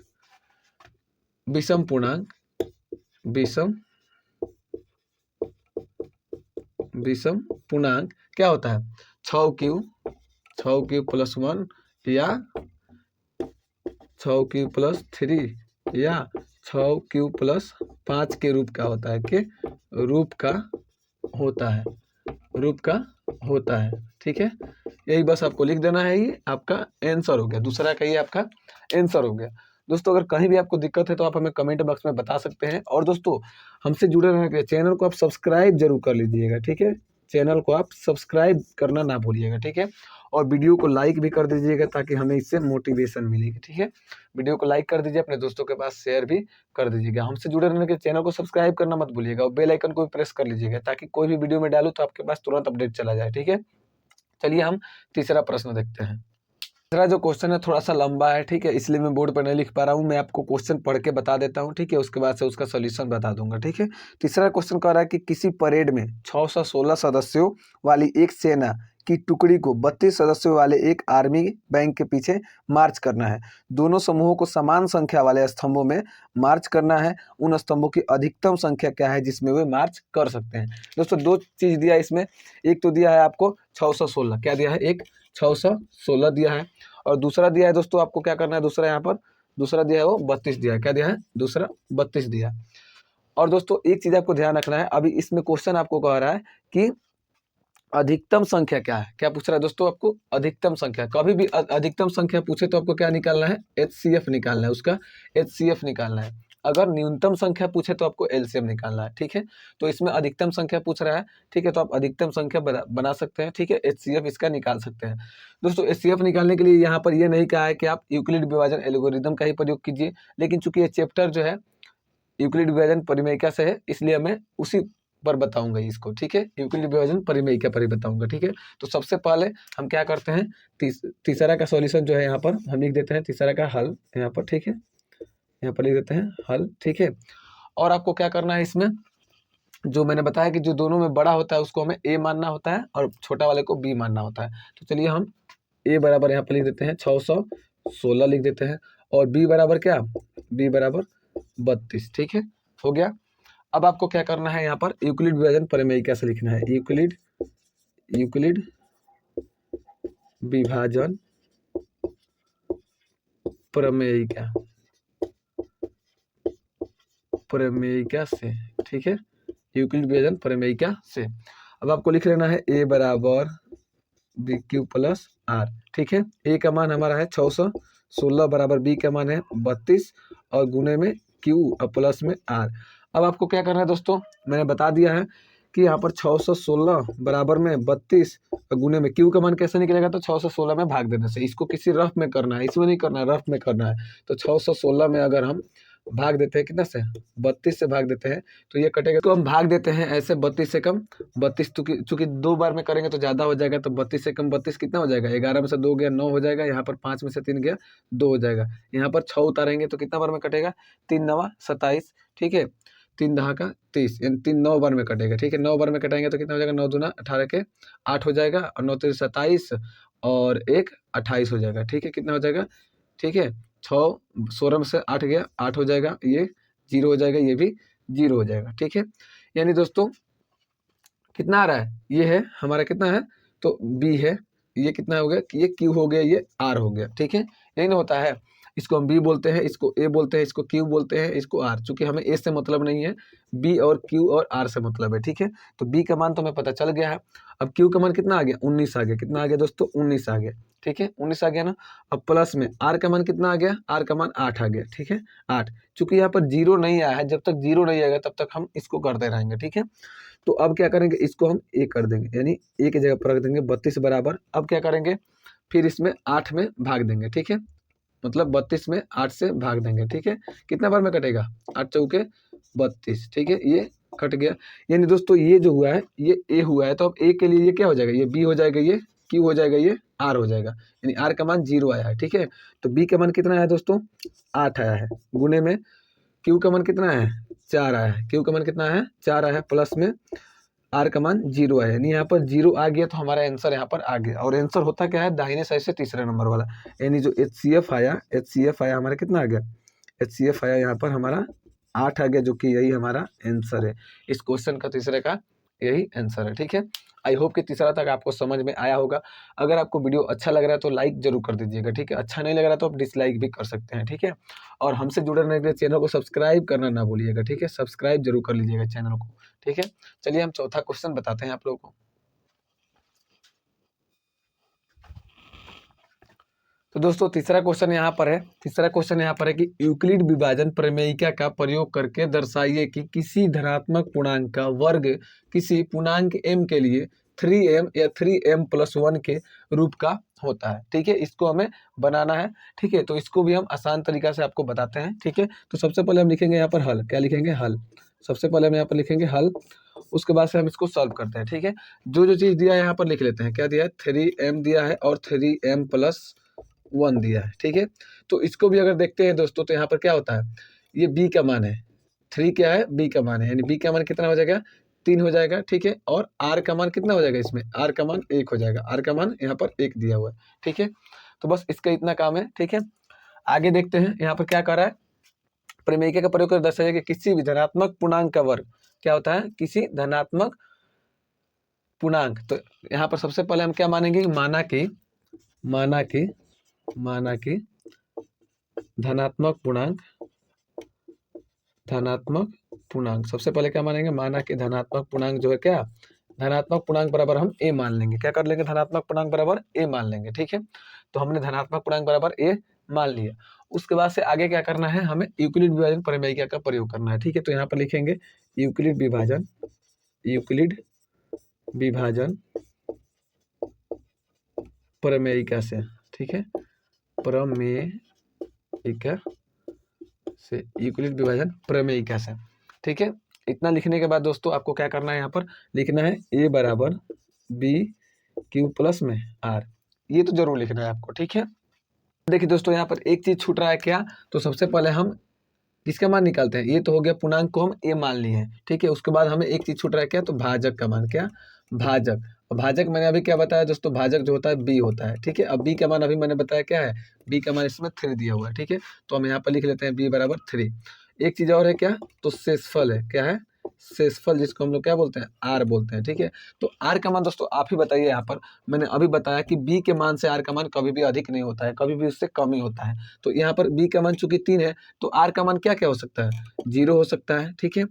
विषम पूर्णांक, विषम पूर्णांक क्या होता है, 6 क्यू प्लस 1 या 6 क्यू प्लस 3 या 6 क्यू प्लस 5 के रूप का होता है, कि रूप का होता है, ठीक है। यही बस आपको लिख देना है, ये आपका आंसर हो गया, दूसरा का ये आपका आंसर हो गया। दोस्तों अगर कहीं भी आपको दिक्कत है तो आप हमें कमेंट बॉक्स में बता सकते हैं। और दोस्तों हमसे जुड़े रहने के लिए चैनल को आप सब्सक्राइब जरूर कर लीजिएगा, ठीक है। चैनल को आप सब्सक्राइब करना ना भूलिएगा, ठीक है। और वीडियो को लाइक भी कर दीजिएगा ताकि हमें इससे मोटिवेशन मिलेगी, ठीक है। वीडियो को लाइक कर दीजिए, अपने दोस्तों के पास शेयर भी कर दीजिएगा। हमसे जुड़े रहने के चैनल को सब्सक्राइब करना मत भूलिएगा और बेल आइकन को भी प्रेस कर लीजिएगा ताकि कोई भी वीडियो में डालूँ तो आपके पास तुरंत अपडेट चला जाए, ठीक है। चलिए हम तीसरा प्रश्न देखते हैं। तीसरा जो क्वेश्चन है थोड़ा सा लंबा है, ठीक है, इसलिए मैं बोर्ड पर नहीं लिख पा रहा हूँ। मैं आपको क्वेश्चन पढ़ के बता देता हूँ, ठीक है, उसके बाद से उसका सॉल्यूशन बता दूंगा, ठीक है। तीसरा क्वेश्चन कह रहा है कि किसी परेड में 616 सदस्यों वाली एक सेना की टुकड़ी को 32 सदस्यों वाले एक आर्मी बैंक के पीछे मार्च करना है। दोनों समूहों को समान संख्या वाले स्तंभों में मार्च करना है। उन स्तंभों की अधिकतम संख्या क्या है जिसमें वे मार्च कर सकते हैं। दोस्तों दो चीज़ दिया इसमें, एक तो दिया है आपको 616, क्या दिया है, एक 616 दिया है, और दूसरा दिया है दोस्तों आपको क्या करना है, दूसरा यहाँ पर दूसरा दिया है वो 32 दिया है, क्या दिया है, दूसरा 32 दिया है। और दोस्तों एक चीज़ आपको ध्यान रखना है, अभी इसमें क्वेश्चन आपको कह रहा है कि अधिकतम संख्या क्या है, क्या पूछ रहा है दोस्तों आपको, अधिकतम संख्या। कभी भी अधिकतम संख्या पूछे तो आपको क्या निकालना है, HCF निकालना है, उसका HCF निकालना है। अगर न्यूनतम संख्या पूछे तो आपको LCM निकालना है, ठीक है। तो इसमें अधिकतम संख्या पूछ रहा है, ठीक है, तो आप अधिकतम संख्या बना सकते हैं, ठीक है, HCF इसका निकाल सकते हैं। दोस्तों HCF निकालने के लिए यहाँ पर ये नहीं कहा है कि आप यूक्लिड विभाजन एल्गोरिदम का ही प्रयोग कीजिए, लेकिन चूंकि ये चैप्टर जो है यूक्लिड विभाजन परिमेयिका से है इसलिए मैं उसी पर बताऊंगा इसको, ठीक है, यूक्लिड विभाजन परिमेयिका पर ही बताऊंगा, ठीक है। तो सबसे पहले हम क्या करते हैं, तीसरा का सॉल्यूशन जो है यहाँ पर हम लिख देते हैं, तीसरा का हल यहाँ पर, ठीक है, यहाँ पर लिख देते हैं हल, ठीक है। और आपको क्या करना है इसमें, जो मैंने बताया कि जो दोनों में बड़ा होता है उसको हमें A मानना होता है और छोटा वाले को B मानना होता है। तो चलिए हम A बराबर यहाँ पर लिख देते हैं 616 लिख देते हैं, और B बराबर क्या, B बराबर 32, ठीक है, हो गया। अब आपको क्या करना है, यहाँ पर यूक्लिड विभाजन परिमेयिका से लिखना है, यूक्लिड विभाजन परिमेयिका से, ठीक है, यूक्लिड विभाजन परिमेयिका से। अब आपको लिख लेना है A बराबर BQ प्लस R, ठीक है। A का मान हमारा है 616 बराबर B का मान है 32 और गुने में Q और प्लस में R। अब आपको क्या करना है दोस्तों, मैंने बता दिया है कि यहाँ पर 616 बराबर में 32 और गुने में Q का मान कैसे निकलेगा, तो 616 में भाग देने से। इसको किसी रफ में करना है, इसमें नहीं करना है, रफ में करना है। तो 616 में अगर हम भाग देते हैं कितना से, 32 से भाग देते हैं तो ये कटेगा, तो हम भाग देते हैं ऐसे 32 से कम 32, चूंकि 2 बार में करेंगे तो ज़्यादा हो जाएगा, तो 32 से कम 32 कितना हो जाएगा, 11 में से 2 गया 9 हो जाएगा, यहाँ पर 5 में से 3 गया 2 हो जाएगा, यहाँ पर 6 उतारेंगे तो कितना बार में कटेगा, 3 9 27, ठीक है, 3 10 का 30, यानी 3 9 बार में कटेगा, ठीक है। 9 बार में कटाएंगे तो कितना हो जाएगा, 9 दूना 18 के 8 हो जाएगा, और 9 3 27 और 1 28 हो जाएगा, ठीक है, कितना हो जाएगा, ठीक है, 6 16 में से 8 गया 8 हो जाएगा, ये 0 हो जाएगा, ये भी 0 हो जाएगा, ठीक है। यानी दोस्तों कितना आ रहा है, ये है हमारा कितना है, तो B है, ये कितना हो गया, ये Q हो गया, ये R हो गया, ठीक है। यही ना होता है, इसको हम B बोलते हैं, इसको A बोलते हैं, इसको Q बोलते हैं, इसको R। चूंकि हमें A से मतलब नहीं है, B और Q और R से मतलब है, ठीक है। तो B का मान तो हमें पता चल गया है। अब Q का मान कितना आ गया, 19 आ गया, कितना आ गया दोस्तों, 19 आ गया, ठीक है, 19 आ गया ना। अब प्लस में R का मान कितना आ गया, R का मान 8 आ गया, ठीक है, 8। चूंकि यहाँ पर 0 नहीं आया है, जब तक 0 नहीं आएगा तब तक हम इसको करते रहेंगे, ठीक है। तो अब क्या करेंगे, इसको हम A कर देंगे, यानी A की जगह पर रख देंगे 32 बराबर। अब क्या करेंगे, फिर इसमें 8 में भाग देंगे, ठीक है, मतलब 32 में 8 से भाग देंगे, ठीक है। कितना बार में कटेगा, 8 चौके 32, ठीक है, ये कट गया। यानी दोस्तों ये जो हुआ है ये A हुआ है, तो अब A के लिए ये क्या हो जाएगा, ये B हो जाएगा, ये Q हो जाएगा, ये R हो जाएगा, यानी R का मान 0 आया है, ठीक है। तो B का मान कितना आया दोस्तों, 8 आया है, गुने में Q का मान कितना है, 4 आया है, Q का मान कितना है, 4 आया है, प्लस में R का मान 0 आया, यानी यहाँ पर 0 आ गया, तो हमारा आंसर यहाँ पर आ गया। और आंसर होता क्या है, दाहिने साइड से तीसरे नंबर वाला, यानी जो HCF आया हमारा कितना आ गया, HCF आया यहाँ पर हमारा 8 आ गया, जो कि यही हमारा आंसर है। इस क्वेश्चन का तीसरे का यही आंसर है, ठीक है। आई होप कि तीसरा तक आपको समझ में आया होगा। अगर आपको वीडियो अच्छा लग रहा है तो लाइक जरूर कर दीजिएगा, ठीक है। अच्छा नहीं लग रहा तो आप डिसलाइक भी कर सकते हैं, ठीक है। और हमसे जुड़े रहने के लिए चैनल को सब्सक्राइब करना ना भूलिएगा, ठीक है, सब्सक्राइब जरूर कर लीजिएगा चैनल को, ठीक है। चलिए हम चौथा क्वेश्चन बताते हैं आप लोगों को। तो दोस्तों तीसरा क्वेश्चन यहाँ पर है, तीसरा क्वेश्चन यहाँ पर है कि यूक्लिड विभाजन प्रमेयिका का प्रयोग करके दर्शाइए कि किसी धनात्मक पूर्णांक का वर्ग किसी पूर्णांक m के लिए 3m या 3m+1 के रूप का होता है। ठीक है, इसको हमें बनाना है। ठीक है, तो इसको भी हम आसान तरीका से आपको बताते हैं। ठीक है, तो सबसे पहले हम लिखेंगे यहाँ पर हल। क्या लिखेंगे? हल। सबसे पहले हम यहाँ पर लिखेंगे हल, उसके बाद से हम इसको सॉल्व करते हैं। ठीक है, जो जो चीज़ दिया है यहाँ पर लिख लेते हैं। क्या दिया है? 3m दिया है और 3m+1 दिया है। ठीक है, तो इसको भी अगर देखते हैं दोस्तों तो यहाँ पर क्या होता है, ये b का मान है, 3 क्या है? b का मान है, यानी b का मान कितना हो जाएगा? 3 हो जाएगा। ठीक है, और r का मान कितना हो जाएगा? इसमें r का मान 1 हो जाएगा। r का मान यहाँ पर 1 दिया हुआ है। ठीक है, तो बस इसका इतना काम है। ठीक है, आगे देखते हैं यहाँ पर क्या कर रहा है। प्रमेयिका का प्रयोग कर दर्शाया कि किसी भी धनात्मक पूर्णांक का वर्ग क्या होता है? किसी धनात्मक पूर्णांक। तो यहाँ पर सबसे पहले हम क्या मानेंगे? माना कि धनात्मक पूर्णांक सबसे पहले क्या मानेंगे? माना कि धनात्मक पूर्णांक जो है क्या? धनात्मक पूर्णांक बराबर हम a मान लेंगे। क्या कर लेंगे? धनात्मक पूर्णांक बराबर a मान लेंगे। ठीक है, तो हमने धनात्मक पूर्णांक बराबर a मान लिया। उसके बाद से आगे क्या करना है? हमें यूक्लिड विभाजन प्रमेयिका का प्रयोग करना है। ठीक है, तो यहाँ पर लिखेंगे यूक्लिड विभाजन प्रमेयिका से। ठीक है, प्रमेयिका से, यूक्लिड विभाजन प्रमेयिका से। ठीक है, इतना लिखने के बाद दोस्तों आपको क्या करना है? यहाँ पर लिखना है a बराबर BQ प्लस में R। ये तो जरूर लिखना है आपको। ठीक है, देखिए दोस्तों यहाँ पर एक चीज छूट रहा है। क्या? तो सबसे पहले हम किसका मान निकालते हैं? ये तो हो गया पूर्णांक को हम a मान लिए हैं। ठीक है, उसके बाद हमें एक चीज छूट रहा है। क्या? तो भाजक का मान। क्या? भाजक। भाजक मैंने अभी क्या बताया दोस्तों? भाजक जो होता है b होता है। ठीक है, अब b का मान अभी मैंने बताया क्या है? b का मान इसमें 3 दिया हुआ है। ठीक है, तो हम यहाँ पर लिख लेते हैं b बराबर 3। एक चीज और है। क्या? तो शेषफल है। क्या है? शेषफल, जिसको हम लोग क्या बोलते हैं? r बोलते हैं। ठीक है, तो r का मान दोस्तों आप ही बताइए। यहाँ पर मैंने अभी बताया कि b के मान से r का मान कभी भी अधिक नहीं होता है, कभी भी उससे कम ही होता है। तो यहाँ पर b का मान चूंकि 3 है तो r का मान क्या क्या हो सकता है? 0 हो सकता है। ठीक है,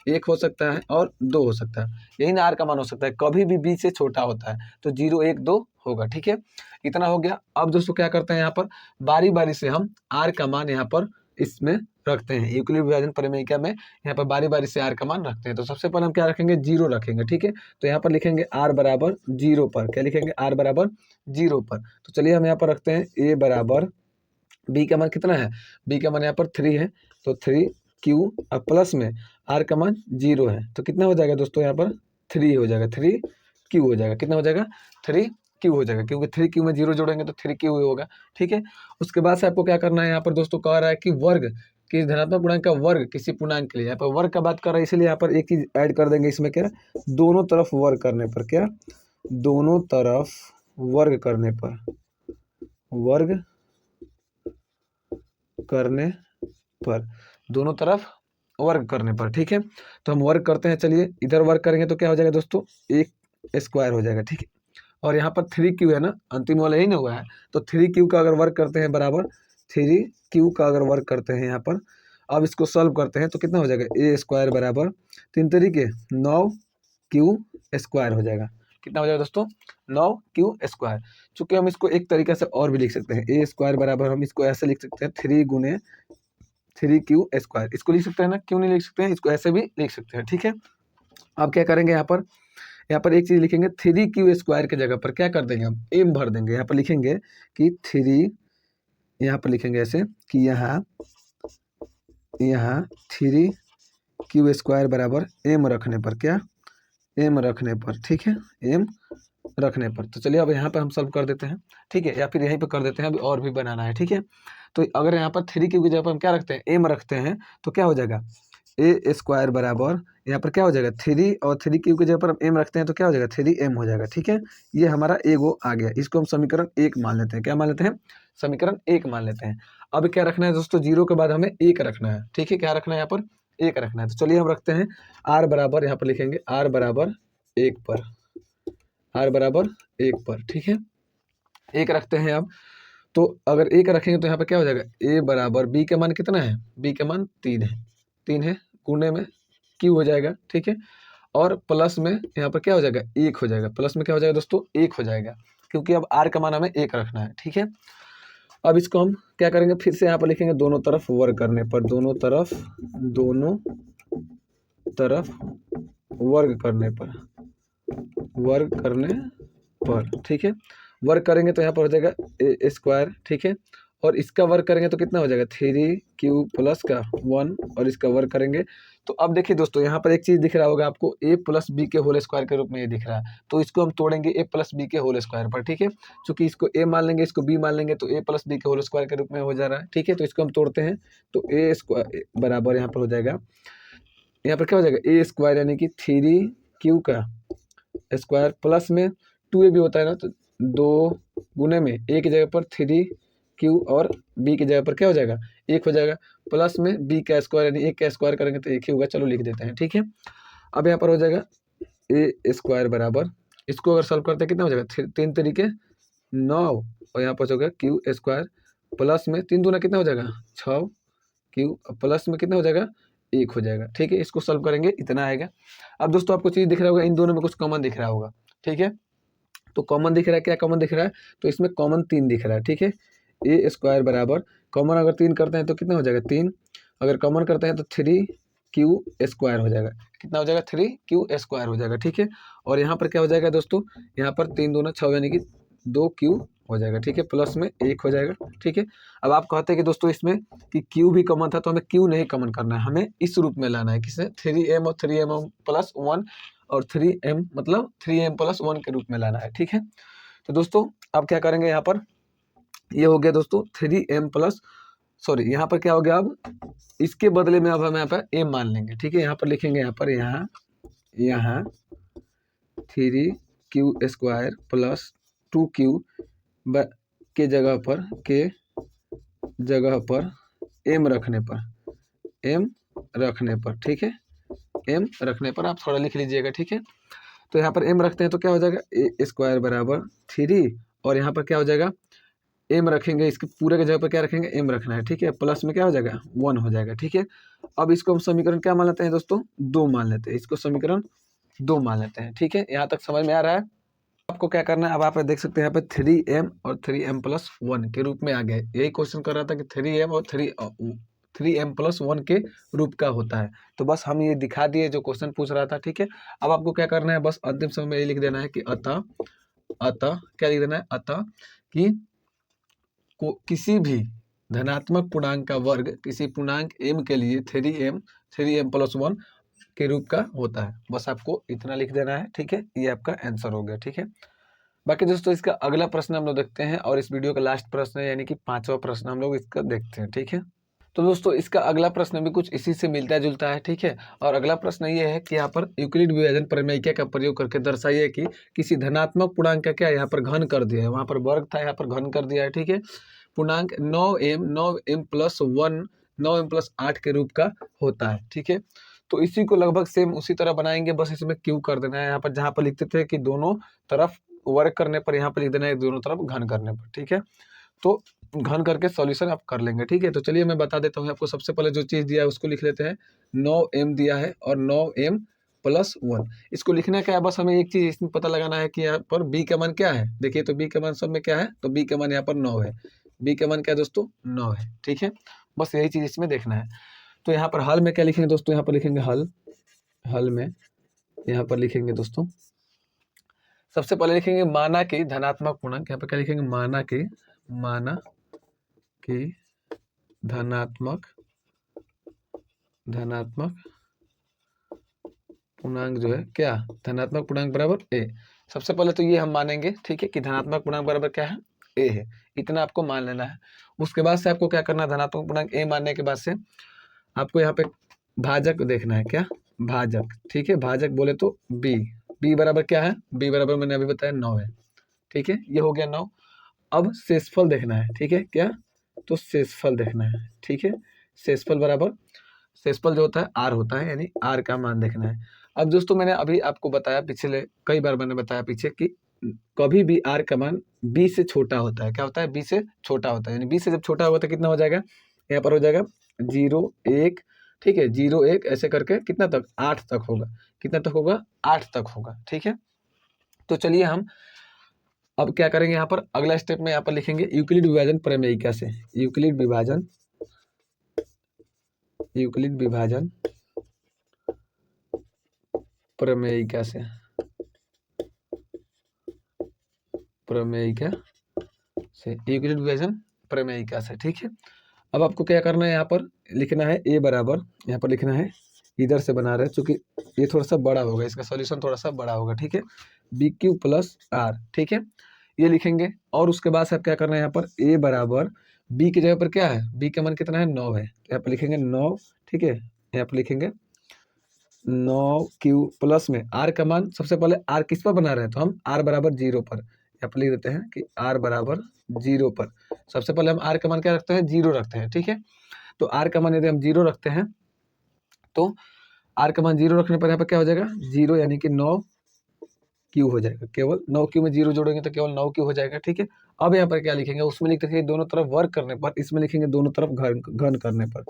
1 हो सकता है और 2 हो सकता है। यही ना r का मान हो सकता है, कभी भी b से छोटा होता है। तो 0, 1, 2 होगा। ठीक है, इतना हो गया। अब दोस्तों क्या करते हैं? यहाँ पर बारी बारी से हम r का मान यहाँ पर इसमें रखते हैं। यूक्लिड विभाजन प्रमेयिका में यहाँ पर बारी बारी से r का मान रखते हैं। तो सबसे पहले हम क्या रखेंगे? 0 रखेंगे। ठीक है, तो यहाँ पर लिखेंगे r बराबर 0 पर। क्या लिखेंगे? r बराबर 0 पर। तो चलिए हम यहाँ पर रखते हैं a बराबर, b का मान कितना है? b का मान यहाँ पर 3 है, तो 3q और प्लस में r का मान 0 है। तो कितना हो जाएगा दोस्तों? यहाँ पर 3 हो जाएगा, 3q हो जाएगा। कितना हो जाएगा? 3q हो जाएगा, क्योंकि 3q में 0 जोड़ेंगे तो 3q होगा। ठीक है, उसके बाद से आपको क्या करना है? यहाँ पर दोस्तों कह रहा है कि वर्ग, कि धनात्मक पूर्णांक का वर्ग किसी पूर्णांक के लिए। यहाँ पर वर्ग का बात कर रहा है, इसलिए यहाँ पर एक चीज ऐड कर देंगे इसमें। क्या? दोनों तरफ वर्ग करने पर। क्या? दोनों तरफ वर्ग करने पर, दोनों तरफ वर्ग करने पर। ठीक है, तो हम वर्ग करते हैं। चलिए इधर वर्ग करेंगे तो क्या हो जाएगा दोस्तों? 1 स्क्वायर हो जाएगा। ठीक है, और यहाँ पर 3q है ना, अंतिम वाला यही ना हुआ है। तो 3q का अगर वर्ग करते हैं बराबर 3q का अगर वर्ग करते हैं यहाँ पर, अब इसको सॉल्व करते हैं तो कितना हो जाएगा? a स्क्वायर बराबर 3 तरीके 9q स्क्वायर हो जाएगा। कितना हो जाएगा दोस्तों? 9q square. चूंकि हम इसको एक तरीके से और भी लिख सकते हैं, a स्क्वायर बराबर हम इसको ऐसे लिख सकते हैं 3 गुने 3q स्क्वायर। इसको लिख सकते हैं ना, क्यों नहीं लिख सकते हैं? इसको ऐसे भी लिख सकते हैं। ठीक है, अब क्या करेंगे? यहाँ पर एक चीज लिखेंगे, 3q स्क्वायर की जगह पर क्या कर देंगे? हम m भर देंगे। यहाँ पर लिखेंगे कि 3, यहाँ पर लिखेंगे ऐसे कि यहाँ 3q स्क्वायर बराबर m रखने पर। क्या? m रखने पर। ठीक है, m रखने पर। तो चलिए अब यहाँ पर हम सॉल्व कर देते हैं। ठीक है, या फिर यहीं पर कर देते हैं, अभी और भी बनाना है। ठीक है, तो अगर यहाँ पर 3q की जगह पर हम क्या रखते हैं? m रखते हैं, तो क्या हो जाएगा? a स्क्वायर बराबर यहाँ पर क्या हो जाएगा? 3, और 3q की जगह पर हम m रखते हैं तो क्या हो जाएगा? 3m हो जाएगा। ठीक है, ये हमारा एगो आ गया। इसको हम समीकरण 1 मान लेते हैं। क्या मान लेते हैं? समीकरण 1 मान लेते हैं। अब क्या रखना है दोस्तों? 0 के बाद हमें 1 रखना है। ठीक है, क्या रखना है? यहाँ पर 1 रखना है। तो चलिए हम रखते हैं r बराबर, यहाँ पर लिखेंगे r बराबर 1 पर, r बराबर 1 पर। ठीक है, 1 रखते हैं। अब तो अगर 1 रखेंगे तो यहाँ पर क्या हो जाएगा? a बराबर, b का मान कितना है? b का मान 3 है, 3 है, गुणे में q हो जाएगा। ठीक है, और प्लस में यहाँ पर क्या हो जाएगा? 1 हो जाएगा। प्लस में क्या हो जाएगा दोस्तों? 1 हो जाएगा, क्योंकि अब r का मान हमें 1 रखना है। ठीक है, अब इसको हम क्या करेंगे? फिर से यहाँ पर लिखेंगे दोनों तरफ वर्ग करने पर, दोनों तरफ वर्ग करने पर। वर्ग करने पर, ठीक है। वर्ग करेंगे तो यहाँ पर हो जाएगा ए स्क्वायर, ठीक है। और इसका वर्ग करेंगे तो कितना हो जाएगा 3q प्लस का 1, और इसका वर्ग करेंगे तो अब देखिए दोस्तों यहाँ पर एक चीज़ दिख रहा होगा आपको, a प्लस बी के होल स्क्वायर के रूप में ये दिख रहा है, तो इसको हम तोड़ेंगे a प्लस बी के होल स्क्वायर पर, ठीक है। चूंकि इसको a मान लेंगे, इसको b मान लेंगे, तो a प्लस बी के होल स्क्वायर के रूप में हो जा रहा है, ठीक है। तो इसको हम तोड़ते हैं तो a स्क्वायर बराबर यहाँ पर हो जाएगा, यहाँ पर क्या हो जाएगा a स्क्वायर यानी कि 3q का स्क्वायर प्लस में 2a भी होता है ना, तो 2 गुने में a की जगह पर 3q और b की जगह पर क्या हो जाएगा 1 हो जाएगा, प्लस में b का स्क्वायर यानी 1 का स्क्वायर करेंगे तो 1 ही होगा, चलो लिख देते हैं, ठीक है। अब यहाँ पर हो जाएगा a स्क्वायर बराबर, इसको अगर सॉल्व करते हैं कितना हो जाएगा 3 तरीके 9, और यहाँ पर हो गया क्यू स्क्वायर प्लस में 3 दूना कितना हो जाएगा 6 क्यू प्लस में कितना हो जाएगा 1 हो जाएगा, ठीक है। इसको सॉल्व करेंगे इतना आएगा। अब दोस्तों आपको चीज़ दिख रहा होगा, इन दोनों में कुछ कॉमन दिख रहा होगा, ठीक है। तो कॉमन दिख रहा है, क्या कॉमन दिख रहा है, तो इसमें कॉमन 3 दिख रहा है, ठीक है। ए स्क्वायर बराबर कॉमन अगर 3 करते हैं तो कितना हो जाएगा 3, अगर कॉमन करते हैं तो 3q स्क्वायर हो जाएगा, कितना हो जाएगा 3q स्क्वायर हो जाएगा, ठीक है। और यहाँ पर क्या हो जाएगा दोस्तों, यहाँ पर 3 दूना 6 यानी कि 2q हो जाएगा, ठीक है, प्लस में 1 हो जाएगा, ठीक है। अब आप कहते हैं कि दोस्तों इसमें कि q भी कॉमन था, तो हमें q नहीं कॉमन करना है, हमें इस रूप में लाना है, किसे 3m और 3m प्लस 1 और 3m मतलब 3m प्लस 1 के रूप में लाना है, ठीक है। तो दोस्तों अब क्या करेंगे, यहाँ पर ये हो गया दोस्तों 3m प्लस, सॉरी यहाँ पर क्या हो गया, अब इसके बदले में अब हम यहाँ पर m मान लेंगे, ठीक है। यहाँ पर लिखेंगे, यहाँ 3q स्क्वायर प्लस 2q के जगह पर m रखने पर, ठीक है, m रखने पर आप थोड़ा लिख लीजिएगा, ठीक है। तो यहाँ पर m रखते हैं तो क्या हो जाएगा a स्क्वायर बराबर 3, और यहाँ पर क्या हो जाएगा m रखेंगे, इसके पूरे के जगह पर क्या रखेंगे m रखना है, ठीक है, प्लस में क्या हो जाएगा 1 हो जाएगा, ठीक है। अब इसको हम समीकरण क्या मान लेते हैं दोस्तों 2 मान लेते हैं, इसको समीकरण 2 मान लेते हैं, ठीक है। यहाँ तक समझ में आ रहा है। आपको क्या करना है, अब आप देख सकते हैं यहाँ पे 3m और 3m प्लस 1 के रूप में आ गए, यही क्वेश्चन कर रहा था कि 3m और 3m प्लस 1 के रूप का होता है, तो बस हम ये दिखा दिए जो क्वेश्चन पूछ रहा था, ठीक है। अब आपको क्या करना है, बस अंतिम समय में ये लिख देना है कि अतः क्या लिख देना है, अतः कि किसी भी धनात्मक पूर्णांक का वर्ग किसी पूर्णांक m के लिए 3m प्लस 1 के रूप का होता है, बस आपको इतना लिख देना है, ठीक है। ये आपका आंसर हो गया, ठीक है। बाकी दोस्तों इसका अगला प्रश्न हम लोग देखते हैं, और इस वीडियो का लास्ट प्रश्न है यानी कि 5वां प्रश्न हम लोग इसका देखते हैं, ठीक है। तो दोस्तों इसका अगला प्रश्न भी कुछ इसी से मिलता जुलता है, ठीक है। और अगला प्रश्न ये है कि यहाँ पर यूक्लिड विभाजन प्रमेय का प्रयोग करके दर्शाइए कि किसी धनात्मक पूर्णांक का क्या यहाँ पर घन कर दिया है, वहाँ पर वर्ग था यहाँ पर घन कर दिया है, ठीक है। पूर्णांक 9m प्लस 1 9m प्लस 8 के रूप का होता है, ठीक है। तो इसी को लगभग सेम उसी तरह बनाएंगे, बस इसमें क्यू कर देना है, यहाँ पर जहाँ पर लिखते थे कि दोनों तरफ वर्ग करने पर यहाँ पर लिख देना है दोनों तरफ घन करने पर, ठीक है। तो घन करके सॉल्यूशन आप कर लेंगे, ठीक है। तो चलिए मैं बता देता हूँ आपको, सबसे पहले जो चीज़ दिया है उसको लिख लेते हैं, 9m दिया है और 9m प्लस 1, इसको लिखना क्या है, बस हमें एक चीज़ इसमें पता लगाना है कि यहाँ पर b का मान क्या है, देखिए तो b का मान सब में क्या है, तो b का मान यहाँ पर 9 है, b का मान क्या है दोस्तों 9 है, ठीक है। बस यही चीज़ इसमें देखना है। तो यहाँ पर हल में क्या लिखेंगे दोस्तों, यहाँ पर लिखेंगे हल में यहाँ पर लिखेंगे दोस्तों, सबसे पहले लिखेंगे माना कि धनात्मक पूर्णांक, यहाँ पर क्या लिखेंगे माना कि धनात्मक पूर्णांक जो है क्या, धनात्मक पूर्णांक बराबर a, सबसे पहले तो ये हम मानेंगे, ठीक है, कि धनात्मक पूर्णांक बराबर क्या है a है, इतना आपको मान लेना है। उसके बाद से आपको क्या करना है, धनात्मक पूर्णांक a मानने के बाद से आपको यहाँ पे भाजक देखना है, क्या भाजक, ठीक है, भाजक बोले तो b बराबर क्या है, b बराबर मैंने अभी बताया 9 है, ठीक है, ये हो गया 9। अब शेषफल देखना है, ठीक है, क्या, तो शेषफल देखना है, ठीक है, शेषफल बराबर शेषफल जो होता है r होता है, यानी r का मान देखना है। अब दोस्तों मैंने अभी आपको बताया, पिछले कई बार मैंने बताया पीछे कि कभी भी r का मान b से छोटा होता है, क्या होता है b से छोटा होता है, यानी b से जब छोटा होगा तो कितना हो जाएगा, यहाँ पर हो जाएगा 0 1, ठीक है, 0 1 ऐसे करके कितना तक 8 तक होगा, कितना तक होगा 8 तक होगा, ठीक है। तो चलिए हम अब क्या करेंगे, यहाँ पर अगला स्टेप में यहाँ पर लिखेंगे यूक्लिड विभाजन प्रमेयिका से, यूक्लिड विभाजन प्रमेयिका से, प्रमेयिका से, यूक्लिड विभाजन प्रमेयिका से। ठीक है, अब आपको क्या करना है, यहाँ पर लिखना है a बराबर, यहाँ पर लिखना है, इधर से बना रहे हैं चूंकि ये थोड़ा सा बड़ा होगा, इसका सॉल्यूशन थोड़ा सा बड़ा होगा। ठीक है, बी क्यू प्लस आर। ठीक है, ये लिखेंगे और उसके बाद से आप क्या करना है, यहाँ पर a बराबर b की जगह पर क्या है, b का मान कितना है 9 है, तो यहाँ पर लिखेंगे 9। ठीक है, यहाँ पर लिखेंगे 9q प्लस में r का मान, सबसे पहले r किस पर बना रहे हैं, तो हम r बराबर 0 पर यहाँ पर लिख देते हैं कि r बराबर 0 पर सबसे पहले हम r का मान क्या रखते हैं, 0 रखते हैं। ठीक है, तो r का मान यदि हम 0 रखते हैं तो r का मान 0 रखने पर यहाँ पर क्या हो जाएगा 0, यानी कि 9q हो जाएगा। केवल 9q में 0 जोड़ेंगे तो केवल 9q हो जाएगा। ठीक है, अब यहाँ पर क्या लिखेंगे, उसमें लिख देते हैं दोनों तरफ वर्क करने पर, इसमें लिखेंगे दोनों तरफ घन करने पर।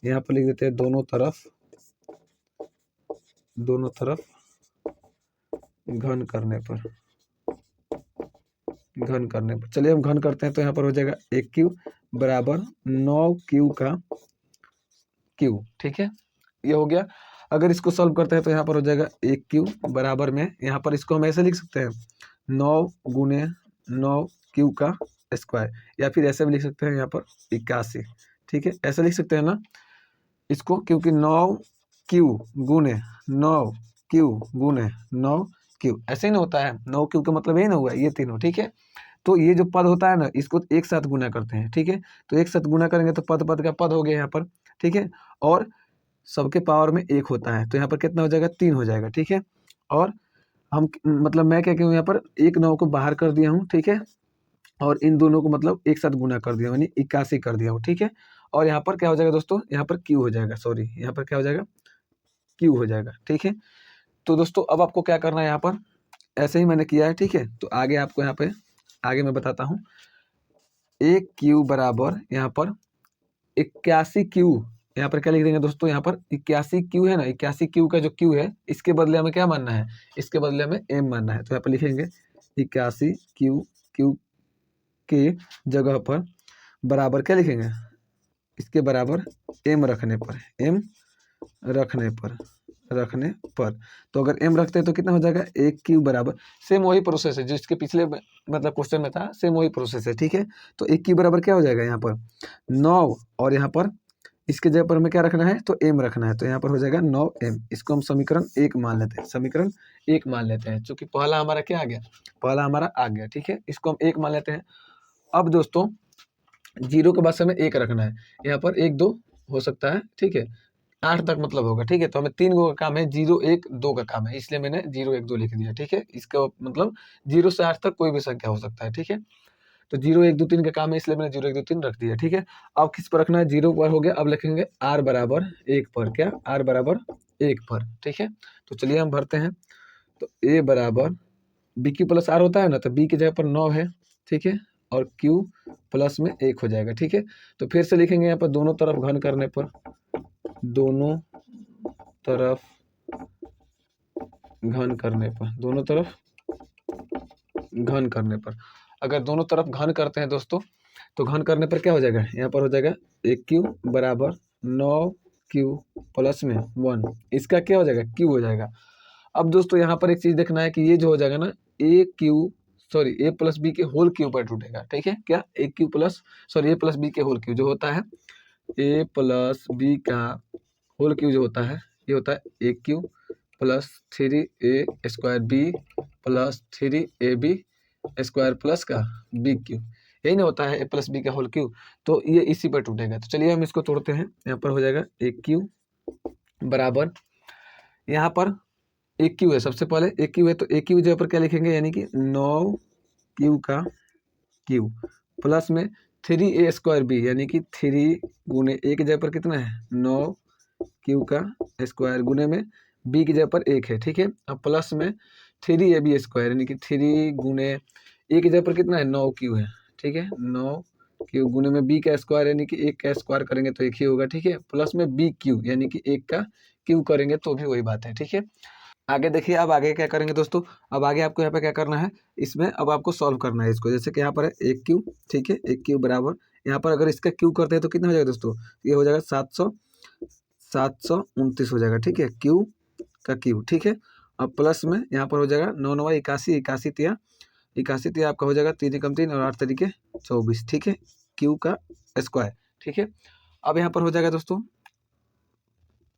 यहाँ पर लिख देते हैं दोनों तरफ घन करने पर, घन करने पर। चलिए हम घन करते हैं, तो यहाँ पर हो जाएगा 1q बराबर 9q का q। ठीक है, ये हो गया। अगर इसको सॉल्व करते हैं तो यहाँ पर हो जाएगा 1q बराबर में, यहाँ पर इसको हम ऐसे लिख सकते हैं 9 गुने 9q का स्क्वायर, या फिर ऐसे भी लिख सकते हैं यहाँ पर 81। ठीक है, ऐसे लिख सकते हैं ना इसको, क्योंकि 9q गुने 9q गुने 9q ऐसे ही ना होता है, 9q का मतलब यही ना हुआ, ये तीनों। ठीक है, तो ये जो पद होता है ना, इसको एक साथ गुना करते हैं। ठीक है, तो एक साथ गुना करेंगे तो पद पद का पद हो गया यहाँ पर। ठीक है, और सबके पावर में 1 होता है, तो यहाँ पर कितना हो जाएगा 3 हो जाएगा। ठीक है, और हम मतलब मैं क्या कहूँ, यहाँ पर 1 9 को बाहर कर दिया हूँ। ठीक है, और इन दोनों को मतलब एक साथ गुना कर दिया, यानी 81 कर दिया हूँ। ठीक है, और यहाँ पर क्या हो जाएगा दोस्तों, यहाँ पर क्यू हो जाएगा, सॉरी यहाँ पर क्या हो जाएगा क्यू हो जाएगा। ठीक है, तो दोस्तों अब आपको क्या करना है, यहाँ पर ऐसे ही मैंने किया है। ठीक है, तो आगे आपको यहाँ पे आगे मैं बताता हूँ। एक क्यू बराबर यहाँ पर 81q, यहाँ पर क्या लिख देंगे दोस्तों, यहाँ पर 81q है ना, 81q का जो q है, इसके बदले हमें क्या मानना है, इसके बदले हमें m मानना है। तो यहाँ पर लिखेंगे 81q, q के जगह पर बराबर क्या लिखेंगे, इसके बराबर m रखने पर, m रखने पर तो अगर m रखते हैं तो कितना हो जाएगा 1q बराबर, सेम वही प्रोसेस है जो इसके पिछले मतलब क्वेश्चन में था, सेम वही प्रोसेस है। ठीक है, तो 1q बराबर क्या हो जाएगा यहाँ पर 9, और यहाँ पर इसके जगह पर हमें क्या रखना है, तो m रखना है, तो यहाँ पर हो जाएगा 9m। इसको हम समीकरण 1 मान लेते हैं, समीकरण 1 मान लेते हैं, चूंकि पहला हमारा क्या आ गया, पहला हमारा आ गया। ठीक है, इसको हम 1 मान लेते हैं। अब दोस्तों 0 के बाद से हमें 1 रखना है, यहाँ पर 1 2 हो सकता है। ठीक है, 8 तक मतलब होगा। ठीक है, तो हमें 3 गो का काम है, 0 1 2 का काम है, इसलिए मैंने 0 1 2 लिख दिया। ठीक है, इसका मतलब 0 से 8 तक कोई भी संख्या हो सकता है। ठीक है, तो 0 1 2 3 का काम है, इसलिए मैंने 0 1 2 3 रख दिया। ठीक है, अब किस पर रखना है, 0 पर हो गया। अब लिखेंगे r बराबर 1 पर, क्या r बराबर 1 पर। ठीक है, तो चलिए हम भरते हैं। तो a बराबर b q प्लस r होता है ना, तो b की जगह पर 9 है। ठीक है, और q प्लस में 1 हो जाएगा। ठीक है, तो फिर से लिखेंगे यहाँ पर दोनों तरफ घन करने पर, दोनों तरफ घन करने पर, दोनों तरफ घन करने पर, अगर दोनों तरफ घन करते हैं दोस्तों, तो घन करने पर क्या हो जाएगा, यहाँ पर हो जाएगा 1q बराबर 9q प्लस में 1, इसका क्या हो जाएगा q हो जाएगा। अब दोस्तों यहाँ पर एक चीज देखना है कि ये जो हो जाएगा ना a प्लस बी के होल क्यू पर टूटेगा। ठीक है, क्या a प्लस बी के होल क्यू जो होता है, a प्लस बी का होल क्यू जो होता है, ये होता है a cube plus 3a square B plus 3ab square plus का बी क्यू, यही ना होता है a प्लस बी का होल क्यू, तो ये इसी पर टूटेगा। तो चलिए हम इसको तोड़ते हैं, यहाँ पर हो जाएगा a क्यू बराबर, यहाँ पर a क्यू है, सबसे पहले a क्यू है, तो a क्यू जगह पर क्या लिखेंगे, यानी कि 9q का क्यू प्लस में 3a स्क्वायर बी, यानी कि 3 गुने a की जगह पर कितना है 9q का स्क्वायर गुने में b की जगह पर 1 है। ठीक है, अब प्लस में 3ab स्क्वायर, यानी कि 3 गुने a की जगह पर कितना है 9q है। ठीक है, 9q गुने में b का स्क्वायर, यानी कि 1 का स्क्वायर करेंगे तो 1 ही होगा। ठीक है, प्लस में bq, यानी कि 1 का q करेंगे तो भी वही बात है। ठीक है, आगे देखिए, अब आगे क्या करेंगे दोस्तों, अब आगे आपको यहाँ पे क्या करना है, इसमें अब आपको सॉल्व करना है इसको, जैसे कि यहाँ पर है 1q। ठीक है, 1q बराबर, यहाँ पर अगर इसका q करते हैं तो कितना हो जाएगा दोस्तों, ये हो जाएगा 729 हो जाएगा। ठीक है, q का q। ठीक है, अब प्लस में यहाँ पर हो जाएगा 9 9 81, 81 तिया 81 तो आपका हो जाएगा 3 एकम 3 और 8 तरीके 24, ठीक है, क्यू का स्क्वायर, ठीक है। अब यहाँ पर हो जाएगा दोस्तों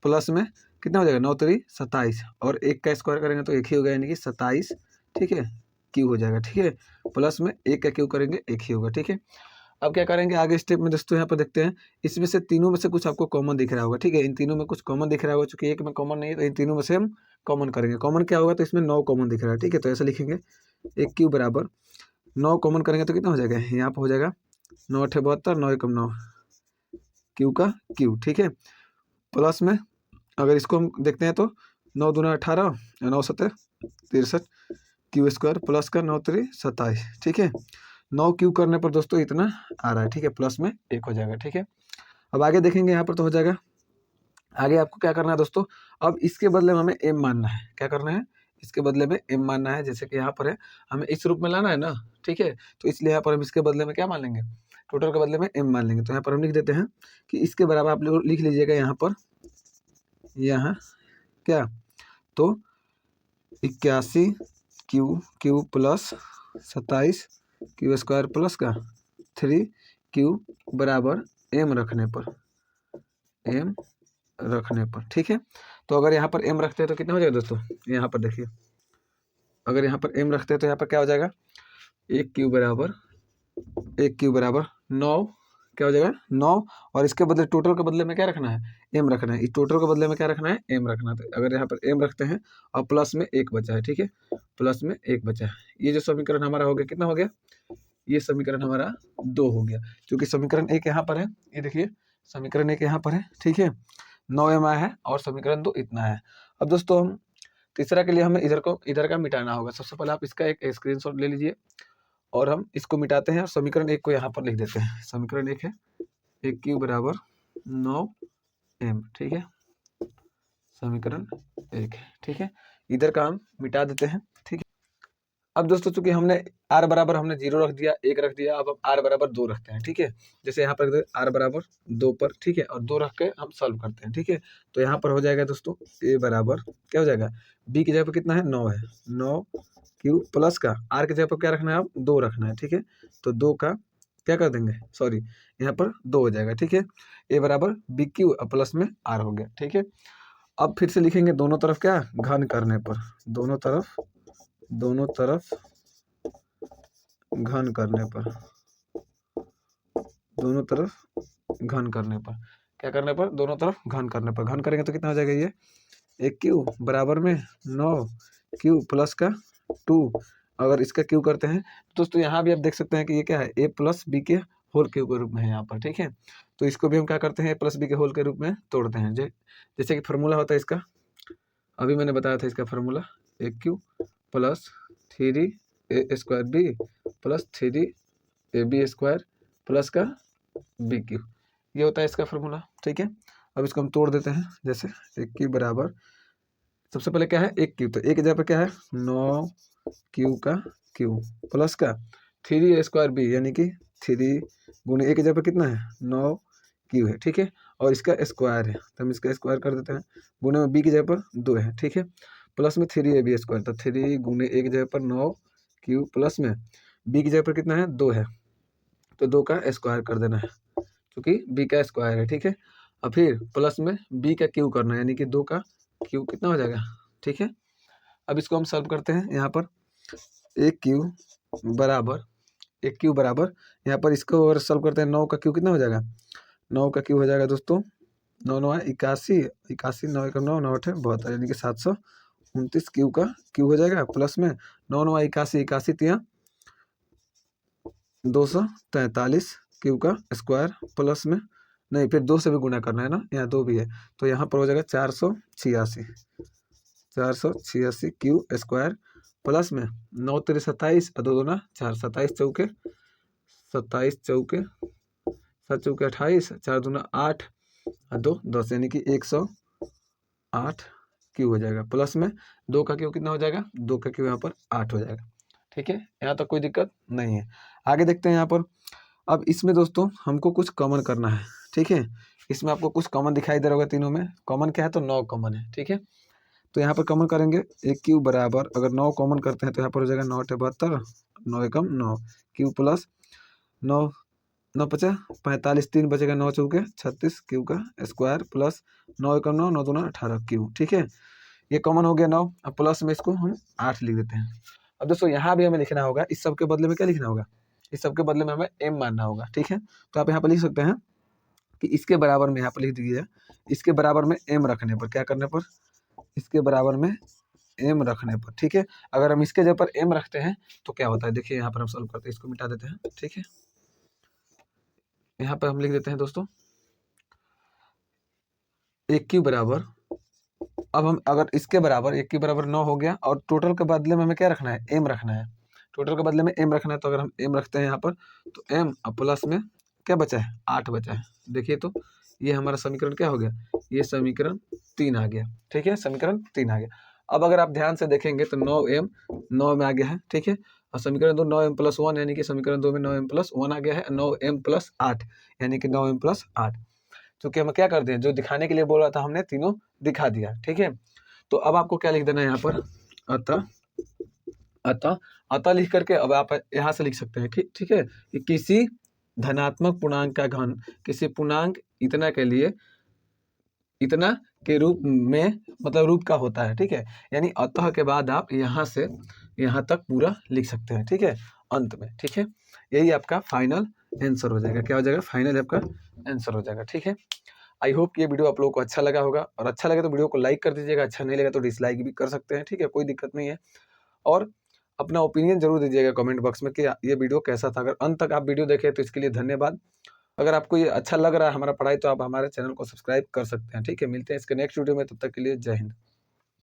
प्लस में कितना हो जाएगा 9 3 27 और 1 का स्क्वायर करेंगे तो 1 ही हो गया, यानी कि 27, ठीक है, क्यू हो जाएगा, ठीक है। प्लस में 1 का क्यू करेंगे 1 ही होगा, ठीक है। अब क्या करेंगे आगे स्टेप में दोस्तों, यहाँ पर देखते हैं इसमें से तीनों में से कुछ आपको कॉमन दिख रहा होगा, ठीक है। इन तीनों में कुछ कॉमन दिख रहा होगा, चूंकि एक में कॉमन नहीं है तो इन तीनों में से हम कॉमन करेंगे। कॉमन क्या होगा, तो इसमें 9 कॉमन दिख रहा है, ठीक है। तो ऐसा लिखेंगे 1 क्यू बराबर 9 कॉमन करेंगे तो कितना हो जाएगा, यहाँ पर हो जाएगा 9 8 72, 9 एकम 9, क्यू का क्यू, ठीक है। प्लस में अगर इसको हम देखते हैं तो 9 दूना 18, 9 7 63, क्यू स्क्वायर प्लस का 9 3 27, ठीक है। 9 क्यू करने पर दोस्तों इतना आ रहा है, ठीक है, प्लस में 1 हो जाएगा, ठीक है। अब आगे देखेंगे यहाँ पर तो हो जाएगा, आगे आपको क्या करना है दोस्तों, अब इसके बदले में हमें m मानना है। क्या करना है, इसके बदले में m मानना है। जैसे कि यहाँ पर है, हमें इस रूप में लाना है ना, ठीक है। तो इसलिए यहाँ पर हम इसके बदले में क्या मान लेंगे, टोटल के बदले में m मान लेंगे। तो यहाँ पर हम लिख देते हैं कि इसके बराबर आप लोग लिख लीजिएगा यहाँ पर, यहाँ क्या, तो 81 Q plus 27 Q square plus का 3 क्यू बराबर m रखने पर, ठीक है। तो अगर यहाँ पर m रखते हैं तो कितना हो जाएगा दोस्तों, यहाँ पर देखिए, अगर यहाँ पर m रखते हैं तो यहाँ पर क्या हो जाएगा, 1 क्यू बराबर 9, क्या हो जाएगा 9, और इसके बदले टोटल के बदले में क्या रखना है, m रखना है। इस टोटल के बदले में क्या रखना है, m रखना है। तो अगर यहाँ पर m रखते हैं और प्लस में 1 बचा है, ठीक है, प्लस में 1 बचा है। ये जो समीकरण हमारा हो गया, कितना हो गया, ये समीकरण हमारा 2 हो गया, क्योंकि समीकरण 1 यहाँ पर है, ये देखिए समीकरण 1 यहाँ पर है, ठीक है, 9m आया है और समीकरण 2 इतना है। अब दोस्तों हम तीसरा के लिए हमें इधर का मिटाना होगा। सबसे पहले आप इसका एक स्क्रीनशॉट ले लीजिए और हम इसको मिटाते हैं और समीकरण 1 को यहाँ पर लिख देते हैं। समीकरण 1 है 1 क्यू बराबर 9m, ठीक है, समीकरण 1 है, ठीक है। इधर का हम मिटा देते हैं, ठीक है। अब दोस्तों चूंकि हमने r बराबर हमने 0 रख दिया, 1 रख दिया, अब हम r बराबर 2 रखते हैं, ठीक है। जैसे यहाँ पर r बराबर 2 पर, ठीक है, और 2 रख के हम सॉल्व करते हैं, ठीक है। तो यहाँ पर हो जाएगा दोस्तों a बराबर क्या हो जाएगा, b की जगह पर कितना है 9 है, 9 क्यू प्लस का r की जगह पर क्या रखना है, अब 2 रखना है, ठीक है। तो 2 का क्या कर देंगे, सॉरी यहाँ पर 2 हो जाएगा, ठीक है। a बराबर बी क्यू प्लस में r हो गया, ठीक है। अब फिर से लिखेंगे दोनों तरफ क्या, घन करने पर, दोनों तरफ घन करने पर, दोनों तरफ घन करने पर, क्या करने पर, दोनों तरफ घन करने पर। घन करेंगे तो कितना हो जाएगा, ये 1 क्यू बराबर में 9 क्यू प्लस का 2, अगर इसका क्यू करते हैं दोस्तों यहाँ भी आप देख सकते हैं कि ये क्या है, a प्लस बी के होल क्यू के रूप में है यहाँ पर, ठीक है। तो इसको भी हम क्या करते हैं, a प्लस बी के होल के रूप में तोड़ते हैं। जैसे कि फार्मूला होता है इसका, अभी मैंने बताया था इसका formula, 1 cube plus 3 a square B plus 3 ab square plus का बी क्यू, ये होता है इसका फार्मूला, ठीक है। अब इसको हम तोड़ देते हैं। जैसे 1 क्यू बराबर, सबसे पहले क्या है 1 क्यू, तो 1 की जगह पर क्या है 9 क्यू का क्यू प्लस का 3 a स्क्वायर बी, यानी कि 3 गुणे 1 की जगह पर कितना है 9 क्यू है, ठीक है, और इसका स्क्वायर है तो हम इसका स्क्वायर कर देते हैं, गुणे में बी की जगह पर 2 है, ठीक है, प्लस में 3 ab स्क्वायर, तो 3 गुणे 1 की जगह पर 9 क्यू प्लस में बी की जगह पर कितना है 2 है, तो 2 का स्क्वायर कर देना है क्योंकि बी का स्क्वायर है, ठीक है। और फिर प्लस में बी का क्यू करना है, यानी कि 2 का क्यू कितना हो जाएगा, ठीक है। अब इसको हम सॉल्व करते हैं। यहाँ पर 1 क्यू बराबर यहाँ पर इसको अगर सॉल्व करते हैं 9 का क्यू कितना हो जाएगा, 9 का क्यू हो जाएगा दोस्तों 9 9 81, 9 1 9, 9 8 72, यानी कि 729 क्यू का क्यू हो जाएगा, प्लस में 9 9 81 तिया 243 क्यू का स्क्वायर, प्लस में नहीं, फिर 2 से भी गुना करना है ना, यहाँ 2 भी है, तो यहाँ पर हो जाएगा 486 क्यू स्क्वायर, प्लस में 9 3 27 और 2 2 4, 27 चौके 7 चौके 28, 4 2 8 और 2 10, यानी कि 108 क्यू हो जाएगा, प्लस में 2 का क्यू कितना हो जाएगा, 2 का क्यू यहाँ पर 8 हो जाएगा, ठीक है। यहाँ तक कोई दिक्कत नहीं है। आगे देखते हैं यहाँ पर। अब इसमें दोस्तों हमको कुछ कॉमन करना है, ठीक है। इसमें आपको कुछ कॉमन दिखाई दे रहा होगा, तीनों में कॉमन क्या है, तो 9 कॉमन है, ठीक है। तो यहाँ पर कॉमन करेंगे ए क्यू बराबर, अगर 9 कॉमन करते हैं तो यहाँ पर हो जाएगा 9 × 72, 9 एकम 9 क्यू प्लस 9 9 × 5 = 45, 3 बचेगा, 9 × 4 = 36 क्यू का स्क्वायर प्लस 9 एकम 9, 9 दूना 18 क्यू। ठीक है, ये कॉमन हो गया 9। अब प्लस में इसको हम 8 लिख देते हैं। अब दोस्तों यहाँ भी हमें लिखना होगा, इस सब के बदले में क्या लिखना होगा, इस सब के बदले में हमें m मानना होगा। ठीक है, तो आप यहाँ पर लिख सकते हैं कि इसके बराबर में, यहाँ पर लिख दीजिए, इसके बराबर में m रखने पर, क्या करने पर, इसके बराबर में m रखने पर। ठीक है, अगर हम इसके जगह पर m रखते हैं तो क्या होता है, देखिए यहाँ पर हम सॉल्व करते हैं, इसको मिटा देते हैं। ठीक है, यहाँ पर हम लिख देते हैं दोस्तों एक क्यू बराबर, अब हम अगर इसके बराबर, एक के बराबर 9 हो गया, और टोटल के बदले में हमें क्या रखना है, m रखना है, टोटल के बदले में m रखना है। तो अगर हम m रखते हैं यहाँ पर, तो m और प्लस में क्या बचा है, 8 बचा है। देखिए तो ये हमारा समीकरण क्या हो गया, ये समीकरण 3 आ गया। ठीक है, समीकरण 3 आ गया। अब अगर आप ध्यान से देखेंगे तो 9m 9 में आ गया है। ठीक है, और समीकरण 2 9m + 1, यानी कि समीकरण 2 में 9m + 1 आ गया है, 9m + 8 यानी कि 9m + 8। क्योंकि हम क्या कर दें, जो दिखाने के लिए बोल रहा था हमने तीनों दिखा दिया। ठीक है, तो अब आपको क्या लिख देना है यहाँ पर, अतः लिख करके अब आप यहाँ से लिख सकते हैं कि ठीक है, कि किसी धनात्मक पूर्णांक का घन किसी पूर्णांक इतना के लिए इतना के रूप में, मतलब रूप का होता है। ठीक है, यानी अतः के बाद आप यहाँ से यहाँ तक पूरा लिख सकते हैं। ठीक है, अंत में। ठीक है, यही आपका फाइनल आंसर हो जाएगा। क्या हो जाएगा, फाइनल आपका आंसर हो जाएगा। ठीक है, आई होप कि ये वीडियो आप लोगों को अच्छा लगा होगा, और अच्छा लगे तो वीडियो को लाइक कर दीजिएगा, अच्छा नहीं लगा तो डिसलाइक भी कर सकते हैं। ठीक है, कोई दिक्कत नहीं है। और अपना ओपिनियन जरूर दीजिएगा कमेंट बॉक्स में कि ये वीडियो कैसा था। अगर अंत तक आप वीडियो देखें तो इसके लिए धन्यवाद। अगर आपको ये अच्छा लग रहा है हमारा पढ़ाई, तो आप हमारे चैनल को सब्सक्राइब कर सकते हैं। ठीक है, मिलते हैं इसके नेक्स्ट वीडियो में, तब तक के लिए जय हिंद।